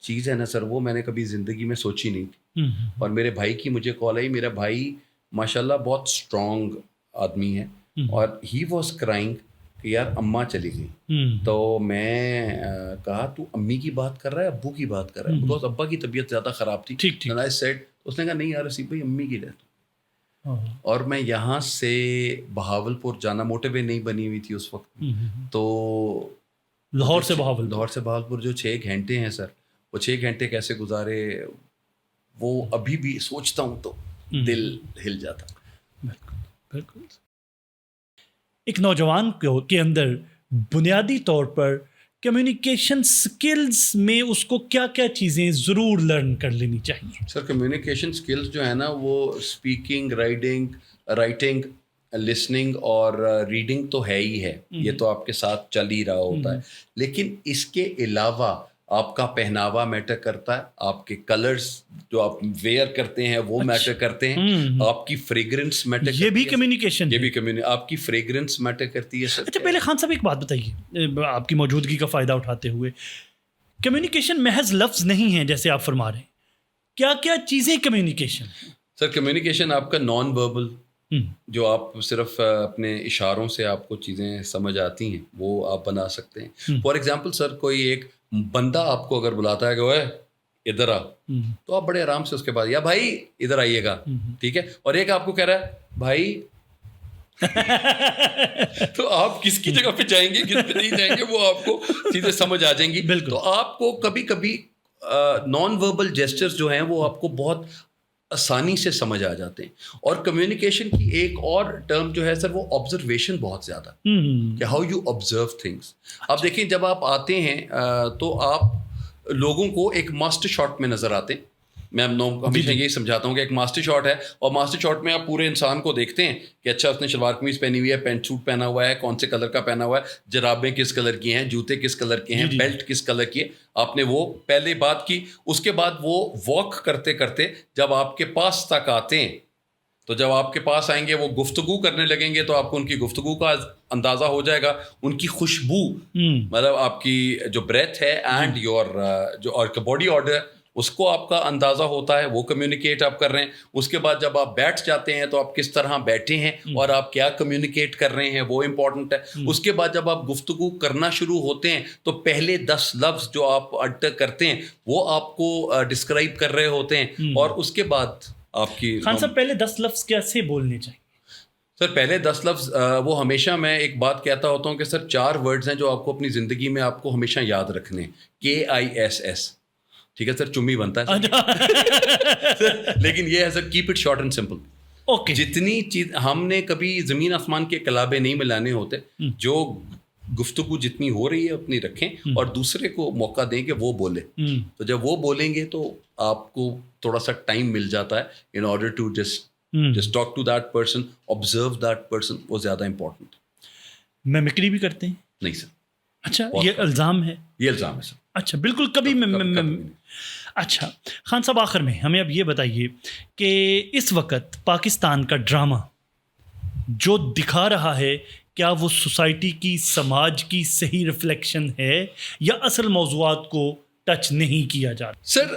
Speaker 2: چیز ہے نا سر, وہ میں نے کبھی زندگی میں سوچی نہیں تھی. اور میرے بھائی کی مجھے کال آئی. میرا بھائی ماشاء اللہ بہت اسٹرانگ آدمی ہے, اور ہی واز کرائنگ کہ یار اماں چلی گئی. تو میں کہا تو امی کی بات کر رہا ہے ابو کی بات کر رہا ہے, بیکاز ابا کی طبیعت زیادہ خراب تھی. اس نے کہا نہیں یار رسیب بھائی امی کی ڈیتھ. اور میں یہاں سے بہاولپور جانا, موٹر وے نہیں بنی ہوئی تھی اس وقت, تو لاہور سے بہاولپور جو 6 گھنٹے ہیں سر, وہ 6 گھنٹے کیسے گزارے وہ ابھی بھی سوچتا ہوں تو دل ہل جاتا.
Speaker 1: بالکل. ایک نوجوان کے اندر بنیادی طور پر کمیونیکیشن سکلز میں اس کو کیا کیا چیزیں ضرور لرن کر لینی چاہیے؟
Speaker 2: سر کمیونیکیشن سکلز جو ہے نا وہ اسپیکنگ, رائٹنگ, لسننگ اور ریڈنگ تو ہے ہی ہے, یہ تو آپ کے ساتھ چل ہی رہا ہوتا ہے. لیکن اس کے علاوہ آپ کا پہناوا میٹر کرتا ہے, آپ کے کلرز جو آپ ویئر کرتے ہیں وہ میٹر کرتے ہیں, آپ کی فریگرنس میٹر کرتی ہے.
Speaker 1: یہ بھی کمیونیکیشن,
Speaker 2: آپ کی فریگرنس میٹر کرتی ہے.
Speaker 1: اچھا پہلے خان صاحب ایک بات بتائیے, آپ کی موجودگی کا فائدہ اٹھاتے ہوئے, کمیونیکیشن محض لفظ نہیں ہے جیسے آپ فرما رہے ہیں, کیا کیا چیزیں کمیونیکیشن؟
Speaker 2: سر کمیونیکیشن آپ کا نان وربل, جو آپ صرف اپنے اشاروں سے آپ کو چیزیں سمجھ آتی ہیں وہ آپ بنا سکتے ہیں. فار ایگزامپل سر کوئی ایک بندہ آپ کو اگر بلاتا ہے کہ اوے ادھر آ, تو آپ بڑے آرام سے اس کے بعد یا بھائی ادھر آئیے گا, ٹھیک ہے. اور ایک آپ کو کہہ رہا ہے بھائی تو آپ کس کی جگہ پہ جائیں گے کس پہ نہیں جائیں گے وہ آپ کو چیزیں سمجھ آ جائیں گی. تو آپ کو کبھی کبھی نان وربل جیسچرز جو ہیں وہ آپ کو بہت آسانی سے سمجھ آ جاتے ہیں. اور کمیونیکیشن کی ایک اور ٹرم جو ہے سر وہ آبزرویشن بہت زیادہ, کہ ہاؤ یو آبزرو تھنگس. آپ دیکھیں جب آپ آتے ہیں تو آپ لوگوں کو ایک ماسٹر شاٹ میں نظر آتے ہیں. میں ہمیشہ یہی سمجھاتا ہوں کہ ایک ماسٹر شاٹ ہے, اور ماسٹر شاٹ میں آپ پورے انسان کو دیکھتے ہیں کہ اچھا اس نے شلوار قمیض پہنی ہوئی ہے, پینٹ سوٹ پہنا ہوا ہے, کون سے کلر کا پہنا ہوا ہے, جرابیں کس کلر کی ہیں, جوتے کس کلر کے ہیں, بیلٹ کس کلر کی ہے. آپ نے وہ پہلے بات کی. اس کے بعد وہ واک کرتے کرتے جب آپ کے پاس تک آتے ہیں, تو جب آپ کے پاس آئیں گے وہ گفتگو کرنے لگیں گے تو آپ کو ان کی گفتگو کا اندازہ ہو جائے گا, ان کی خوشبو, مطلب آپ کی جو بریتھ ہے اینڈ یور جو باڈی آرڈر اس کو آپ کا اندازہ ہوتا ہے, وہ کمیونیکیٹ آپ کر رہے ہیں. اس کے بعد جب آپ بیٹھ جاتے ہیں تو آپ کس طرح بیٹھے ہیں اور آپ کیا کمیونیکیٹ کر رہے ہیں, وہ امپورٹنٹ ہے. اس کے بعد جب آپ گفتگو کرنا شروع ہوتے ہیں تو پہلے 10 لفظ جو آپ اٹر کرتے ہیں وہ آپ کو ڈسکرائب کر رہے ہوتے ہیں, اور اس کے بعد آپ کی
Speaker 1: خان صاحب پہلے 10 لفظ کیسے بولنے چاہیے؟
Speaker 2: سر پہلے 10 لفظ وہ ہمیشہ میں ایک بات کہتا ہوتا ہوں کہ سر 4 ورڈز ہیں جو آپ کو اپنی زندگی میں آپ کو ہمیشہ یاد رکھنے ہیں. KISS, ٹھیک ہے سر, چمی بنتا ہے سر. لیکن یہ ہے sir, keep it short and simple.
Speaker 1: Okay.
Speaker 2: جتنی چیز ہم نے کبھی زمین آسمان کے کلابے نہیں ملانے ہوتے, جو گفتگو جتنی ہو رہی ہے اپنی رکھیں اور دوسرے کو موقع دیں کہ وہ بولے. تو جب وہ بولیں گے تو آپ کو تھوڑا سا ٹائم مل جاتا ہے in order to just talk to that person, observe that person. وہ زیادہ امپورٹنٹ.
Speaker 1: میمکری بھی کرتے ہیں؟
Speaker 2: نہیں سر.
Speaker 1: اچھا, یہ الزام ہے؟
Speaker 2: یہ الزام ہے سر.
Speaker 1: اچھا, بالکل کبھی اچھا خان صاحب, آخر میں ہمیں اب یہ بتائیے کہ اس وقت پاکستان کا ڈرامہ جو دکھا رہا ہے, کیا وہ سوسائٹی کی, سماج کی صحیح ریفلیکشن ہے یا اصل موضوعات کو ٹچ نہیں کیا جا رہا؟
Speaker 2: سر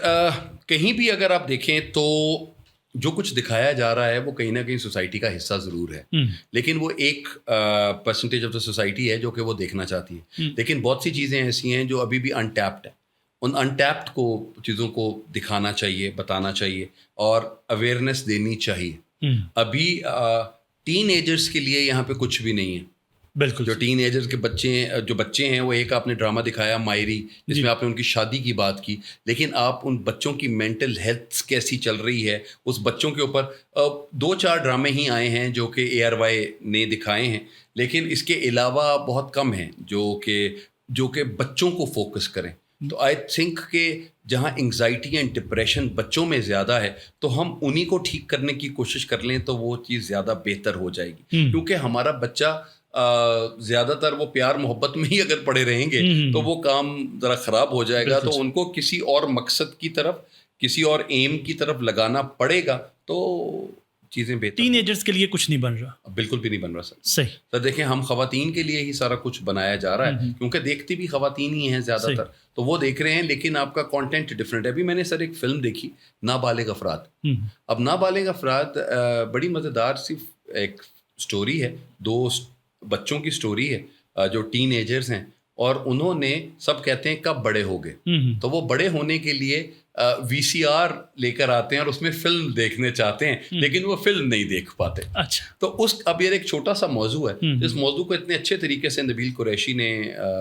Speaker 2: کہیں بھی اگر آپ دیکھیں تو جو کچھ دکھایا جا رہا ہے وہ کہیں نہ کہیں سوسائٹی کا حصہ ضرور ہے, لیکن وہ ایک پرسنٹیج آف دا سوسائٹی ہے جو کہ وہ دیکھنا چاہتی ہے. لیکن بہت سی چیزیں ایسی ہیں جو ابھی بھی انٹیپڈ ہیں. ان انٹیپڈ کو چیزوں کو دکھانا چاہیے, بتانا چاہیے اور اویئرنیس دینی چاہیے. ابھی ٹین ایجرس کے لیے یہاں پہ کچھ بھی نہیں ہے.
Speaker 1: بالکل.
Speaker 2: جو ٹین ایجر کے بچے ہیں, وہ ایک آپ نے ڈرامہ دکھایا مائری, جس میں آپ نے ان کی شادی کی بات کی, لیکن آپ ان بچوں کی مینٹل ہیلتھ کیسی چل رہی ہے اس بچوں کے اوپر 2-4 ڈرامے ہی آئے ہیں جو کہ ARY نے دکھائے ہیں, لیکن اس کے علاوہ بہت کم ہیں جو کہ بچوں کو فوکس کریں. تو آئی تھنک کہ جہاں انگزائٹی اینڈ ڈپریشن بچوں میں زیادہ ہے تو ہم انہی کو ٹھیک کرنے کی کوشش کر لیں تو وہ چیز زیادہ بہتر ہو جائے گی. کیونکہ ہمارا بچہ زیادہ تر وہ پیار محبت میں ہی اگر پڑے رہیں گے تو وہ کام ذرا خراب ہو جائے گا. تو ان کو کسی اور مقصد کی طرف, کسی اور ایم کی طرف لگانا پڑے گا تو چیزیں بہتر.
Speaker 1: ٹین ایجرز کے لیے کچھ نہیں بن رہا,
Speaker 2: بالکل بھی نہیں بن رہا سر.
Speaker 1: صحیح
Speaker 2: سر دیکھیں, ہم خواتین کے لیے ہی سارا کچھ بنایا جا رہا ہے کیونکہ دیکھتی بھی خواتین ہی ہیں زیادہ تر, تو وہ دیکھ رہے ہیں, لیکن آپ کا کانٹینٹ ڈفرینٹ ہے. ابھی میں نے سر ایک فلم دیکھی, نابالغ افراد. اب نابالغ افراد بڑی مزیدار سی ایک سٹوری ہے, 2 بچوں کی سٹوری ہے جو ٹین ایجرز ہیں, اور انہوں نے سب کہتے ہیں کب بڑے ہو گئے, تو وہ بڑے ہونے کے لیے VCR لے کر آتے ہیں اور اس میں فلم دیکھنے چاہتے ہیں, لیکن وہ فلم نہیں دیکھ پاتے.
Speaker 1: اچھا.
Speaker 2: تو اب یہ ایک چھوٹا سا موضوع ہے, اس موضوع کو اتنے اچھے طریقے سے نبیل قریشی نے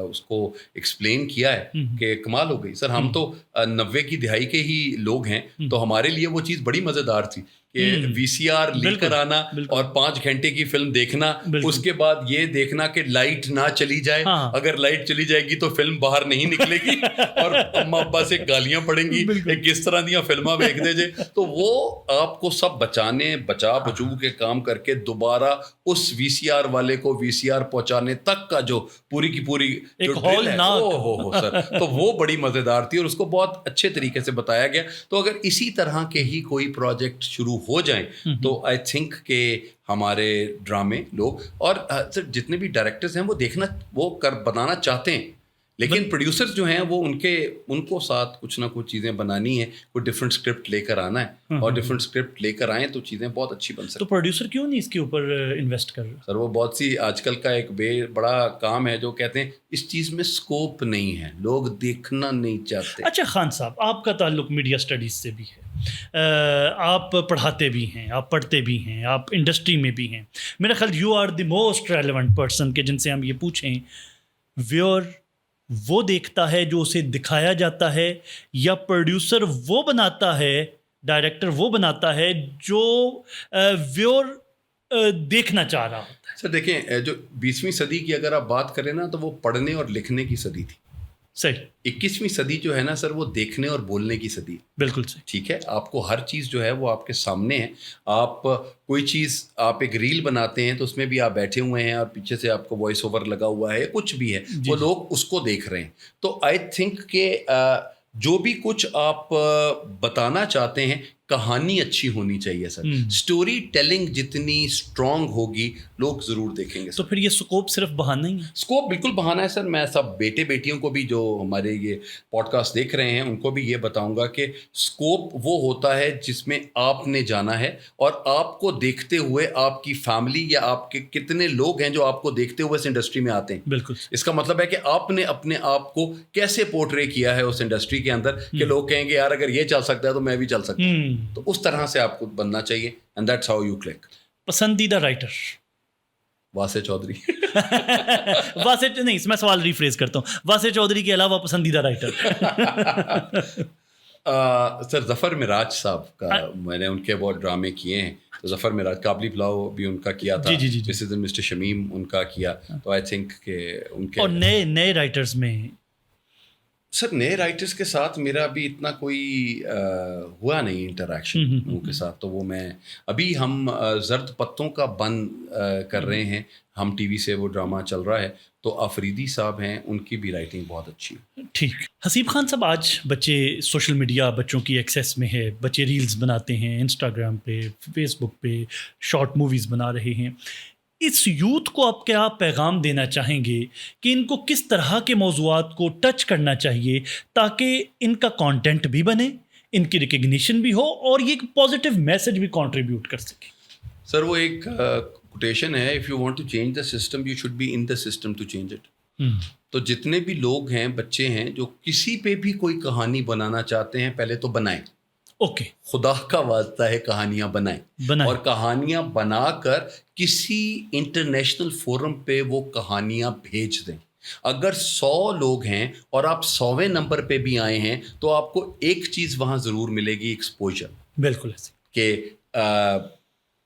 Speaker 2: اس کو ایکسپلین کیا ہے کہ کمال ہو گئی. سر ہم تو 90 کی دہائی کے ہی لوگ ہیں, تو ہمارے لیے وہ چیز بڑی مزیدار تھی کہ VCR لے کر آنا اور 5 گھنٹے کی فلم دیکھنا, اس کے بعد یہ دیکھنا کہ لائٹ نہ چلی جائے, اگر لائٹ چلی جائے گی تو فلم باہر نہیں نکلے گی اور اما ابا سے گالیاں پڑیں گی کس طرح دیا فلمیں دیکھ دے جے. تو وہ آپ کو سب بچا بچو کے کام کر کے دوبارہ اس VCR والے کو VCR پہنچانے تک کا جو پوری کی پوری جو ڈرل ہے ہو سر, تو وہ بڑی مزیدار تھی اور اس کو بہت اچھے طریقے سے بتایا گیا. تو اگر اسی طرح کے ہی کوئی پروجیکٹ شروع ہو جائیں تو آئی تھنک کہ ہمارے ڈرامے لوگ اور سر جتنے بھی ڈائریکٹرز ہیں وہ بنانا چاہتے ہیں, لیکن پروڈیوسرز جو ہیں وہ ان کو ساتھ کچھ نہ کچھ چیزیں بنانی ہے, کوئی ڈفرینٹ اسکرپٹ لے کر آنا ہے, اور ڈفرینٹ اسکرپٹ لے کر آئیں تو چیزیں بہت اچھی بن سکتی.
Speaker 1: تو پروڈیوسر کیوں نہیں اس کے اوپر انویسٹ کر رہا؟
Speaker 2: سر وہ بہت سی آج کل کا ایک بڑا کام ہے جو کہتے ہیں اس چیز میں اسکوپ نہیں ہے, لوگ دیکھنا نہیں چاہتے.
Speaker 1: اچھا خان صاحب, آپ کا تعلق میڈیا اسٹڈیز سے بھی ہے, آپ پڑھاتے بھی ہیں, آپ پڑھتے بھی ہیں, آپ انڈسٹری میں بھی ہیں. میرا خیال you are the most relevant person کہ جن سے ہم یہ پوچھیں, ویور وہ دیکھتا ہے جو اسے دکھایا جاتا ہے, یا پروڈیوسر وہ بناتا ہے, ڈائریکٹر وہ بناتا ہے جو ویور دیکھنا چاہ رہا ہوتا ہے؟
Speaker 2: سر دیکھیں, جو 20ویں صدی کی اگر آپ بات کریں نا تو وہ پڑھنے اور لکھنے کی صدی تھی.
Speaker 1: صحیح.
Speaker 2: 21ویں صدی جو ہے نا سر وہ دیکھنے اور بولنے کی صدی.
Speaker 1: بالکل صحیح.
Speaker 2: ٹھیک ہے, آپ کو ہر چیز جو ہے وہ آپ کے سامنے ہے. آپ کوئی چیز, آپ ایک ریل بناتے ہیں تو اس میں بھی آپ بیٹھے ہوئے ہیں اور پیچھے سے آپ کو وائس اوور لگا ہوا ہے, کچھ بھی ہے, وہ لوگ اس کو دیکھ رہے ہیں. تو آئی تھنک کہ جو بھی کچھ آپ بتانا چاہتے ہیں کہانی اچھی ہونی چاہیے سر. اسٹوری ٹیلنگ جتنی اسٹرانگ ہوگی لوگ ضرور دیکھیں گے.
Speaker 1: تو پھر یہ سکوپ صرف بہانہ ہی ہے؟
Speaker 2: اسکوپ بالکل بہانا ہے سر. میں سب بیٹے بیٹیوں کو بھی جو ہمارے یہ پوڈ کاسٹ دیکھ رہے ہیں ان کو بھی یہ بتاؤں گا کہ اسکوپ وہ ہوتا ہے جس میں آپ نے جانا ہے اور آپ کو دیکھتے ہوئے آپ کی فیملی یا آپ کے کتنے لوگ ہیں جو آپ کو دیکھتے ہوئے اس انڈسٹری میں آتے ہیں.
Speaker 1: بالکل.
Speaker 2: اس کا مطلب ہے کہ آپ نے اپنے آپ کو کیسے پورٹرے کیا ہے اس انڈسٹری کے اندر کہ لوگ کہیں گے یار اگر یہ چل سکتا ہے تو میں بھی چل سکتا ہوں. تو اس طرح سے آپ کو بننا چاہیے. And that's how you click.
Speaker 1: پسندیدہ رائٹر؟
Speaker 2: واسع چودھری.
Speaker 1: واسع نہیں، میں سوال ریفریز کرتا ہوں، واسع چودھری کے علاوہ پسندیدہ رائٹر؟
Speaker 2: سر ظفر معراج صاحب کا میں نے ان کے بہت ڈرامے کیے ہیں. تو ظفر معراج قابلی پلاؤ بھی ان کا کیا تھا. جس دن مسٹر شمیم ان کا کیا. تو آئی تھنک کہ ان کے.
Speaker 1: اور نئے رائٹرز میں
Speaker 2: سر نئے رائٹرز کے ساتھ میرا ابھی اتنا کوئی ہوا نہیں انٹریکشن ان کے ساتھ. تو وہ میں ابھی ہم زرد پتوں کا بند کر رہے ہیں. ہم ٹی وی سے وہ ڈرامہ چل رہا ہے. تو آفریدی صاحب ہیں ان کی بھی رائٹنگ بہت اچھی ہے.
Speaker 1: ٹھیک. حسیب خان صاحب، آج بچے سوشل میڈیا بچوں کی ایکسیس میں ہے، بچے ریلز بناتے ہیں انسٹاگرام پہ، فیس بک پہ شارٹ موویز بنا رہے ہیں. اس یوتھ کو آپ کیا پیغام دینا چاہیں گے کہ ان کو کس طرح کے موضوعات کو ٹچ کرنا چاہیے تاکہ ان کا کانٹینٹ بھی بنے، ان کی ریکگنیشن بھی ہو اور یہ ایک پازیٹیو میسج بھی کنٹریبیوٹ کر سکے؟
Speaker 2: سر وہ ایک کوٹیشن ہے، if you want to change the system you should be in the system to change it. تو جتنے بھی لوگ ہیں، بچے ہیں جو کسی پہ بھی کوئی کہانی بنانا چاہتے ہیں، پہلے تو بنائیں. اوکے، خدا کا واسطہ ہے کہانیاں بنائیں اور کہانیاں بنا کر کسی انٹرنیشنل فورم پہ وہ کہانیاں بھیج دیں. اگر 100 لوگ ہیں اور آپ 100ویں نمبر پہ بھی آئے ہیں تو آپ کو ایک چیز وہاں ضرور ملے گی، ایکسپوجر.
Speaker 1: بالکل ایسے
Speaker 2: کہ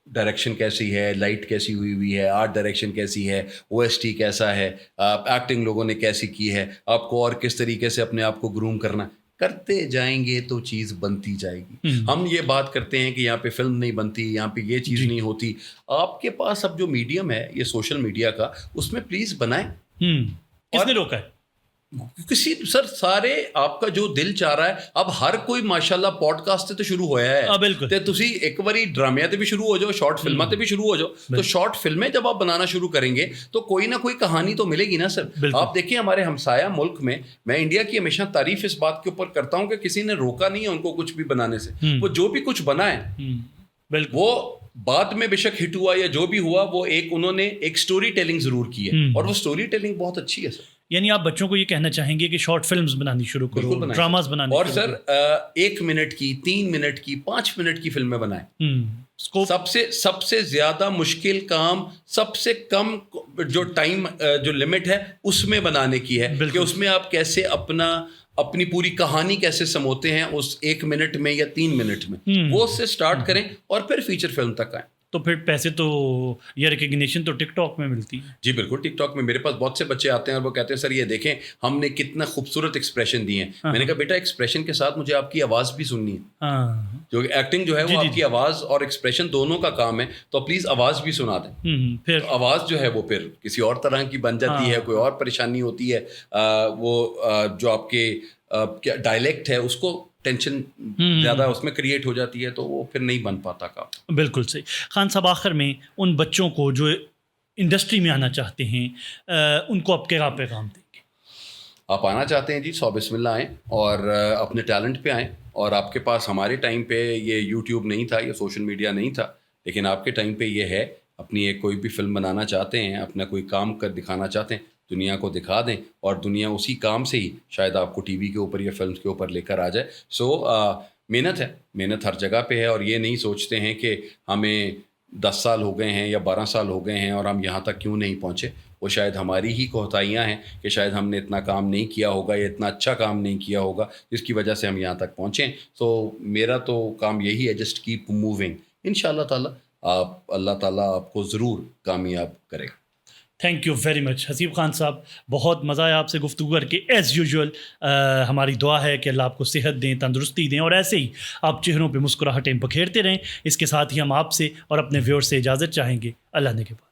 Speaker 2: ڈائریکشن کیسی ہے، لائٹ کیسی ہوئی ہے، آرٹ ڈائریکشن کیسی ہے، او ایس ٹی کیسا ہے، ایکٹنگ لوگوں نے کیسی کی ہے، آپ کو اور کس طریقے سے اپنے آپ کو گروم کرنا. کرتے جائیں گے تو چیز بنتی جائے گی. ہم یہ بات کرتے ہیں کہ یہاں پہ فلم نہیں بنتی، یہاں پہ یہ چیز نہیں ہوتی. آپ کے پاس اب جو میڈیم ہے یہ سوشل میڈیا کا، اس میں پلیز بنائیں.
Speaker 1: کس نے روکا ہے؟
Speaker 2: کسی سر سارے آپ کا جو دل چاہ رہا ہے. اب ہر کوئی ماشاءاللہ پوڈ کاسٹ تو شروع ہویا ہے.
Speaker 1: بالکل.
Speaker 2: تے تسی ایک باری ڈرامے تے بھی شروع ہو جاؤ، شارٹ فلماں تے بھی شروع ہو جاؤ. تو شارٹ فلمیں جب آپ بنانا شروع کریں گے تو کوئی نہ کوئی کہانی تو ملے گی نا سر. آپ دیکھیں ہمارے ہمسایہ ملک میں انڈیا کی ہمیشہ تعریف اس بات کے اوپر کرتا ہوں کہ کسی نے روکا نہیں ہے ان کو کچھ بھی بنانے سے. وہ جو بھی کچھ بنا ہے وہ بعد میں بے شک ہٹ ہوا یا جو بھی ہوا، وہ ایک انہوں نے ایک سٹوری ٹیلنگ ضرور کی ہے اور وہ سٹوری ٹیلنگ بہت اچھی ہے سر.
Speaker 1: یعنی آپ بچوں کو یہ کہنا چاہیں گے کہ شارٹ فلمز بنانی شروع کرو، ڈراماز بنانے.
Speaker 2: اور سر 1 منٹ کی، 3 منٹ کی، 5 منٹ کی فلمیں بنائیں. سب سے زیادہ مشکل کام، سب سے کم جو ٹائم جو لمٹ ہے اس میں بنانے کی ہے کہ اس میں آپ کیسے اپنی پوری کہانی کیسے سموتے ہیں اس 1 منٹ میں یا 3 منٹ میں. وہ اس سے سٹارٹ کریں اور پھر فیچر فلم تک آئیں.
Speaker 1: تو پھر پیسے تو یا ریکگنیشن تو ٹک ٹاک میں ملتی ہے.
Speaker 2: جی بالکل. ٹک ٹاک میں میرے پاس بہت سے بچے آتے ہیں اور وہ کہتے ہیں سر یہ دیکھیں ہم نے کتنا خوبصورت ایکسپریشن دیے ہیں. میں نے کہا بیٹا ایکسپریشن کے ساتھ مجھے آپ کی آواز بھی سننی ہے. جو ایکٹنگ جو ہے وہ آپ کی آواز اور ایکسپریشن دونوں کا کام ہے. تو پلیز آواز بھی سنا دیں. پھر آواز جو ہے وہ پھر کسی اور طرح کی بن جاتی ہے، کوئی اور پریشانی ہوتی ہے. وہ جو آپ کے ڈائلیکٹ ہے اس کو ٹینشن زیادہ اس میں کریٹ ہو جاتی ہے تو وہ پھر نہیں بن پاتا کام. بالکل
Speaker 1: صحیح. خان صاحب آخر میں ان بچوں کو جو انڈسٹری میں آنا چاہتے ہیں ان کو آپ کیا پیغام دیں گے؟
Speaker 2: آپ آنا چاہتے ہیں جی 100 بسم اللہ آئیں اور اپنے ٹیلنٹ پہ آئیں. اور آپ کے پاس ہمارے ٹائم پہ یہ یوٹیوب نہیں تھا، یہ سوشل میڈیا نہیں تھا، لیکن آپ کے ٹائم پہ یہ ہے. اپنی ایک کوئی بھی فلم بنانا چاہتے ہیں، اپنا کوئی کام کر دکھانا چاہتے ہیں، دنیا کو دکھا دیں اور دنیا اسی کام سے ہی شاید آپ کو ٹی وی کے اوپر یا فلمس کے اوپر لے کر آ جائے. سو محنت ہے، محنت ہر جگہ پہ ہے. اور یہ نہیں سوچتے ہیں کہ ہمیں 10 سال ہو گئے ہیں یا 12 سال ہو گئے ہیں اور ہم یہاں تک کیوں نہیں پہنچے. وہ شاید ہماری ہی کوتاہیاں ہیں کہ شاید ہم نے اتنا کام نہیں کیا ہوگا یا اتنا اچھا کام نہیں کیا ہوگا جس کی وجہ سے ہم یہاں تک پہنچیں. تو میرا تو کام یہی ہے، جسٹ کیپ موونگ. انشاءاللہ تعالیٰ اللہ تعالیٰ آپ کو ضرور کامیاب کرے گا.
Speaker 1: Thank you very much Haseeb Khan sahab. بہت مزہ آیا آپ سے گفتگو کر کے. ایز یوزول ہماری دعا ہے کہ اللہ آپ کو صحت دیں، تندرستی دیں اور ایسے ہی آپ چہروں پہ مسکراہٹیں بکھیرتے رہیں. اس کے ساتھ ہی ہم آپ سے اور اپنے ویور سے اجازت چاہیں گے. اللہ نے کے بعد.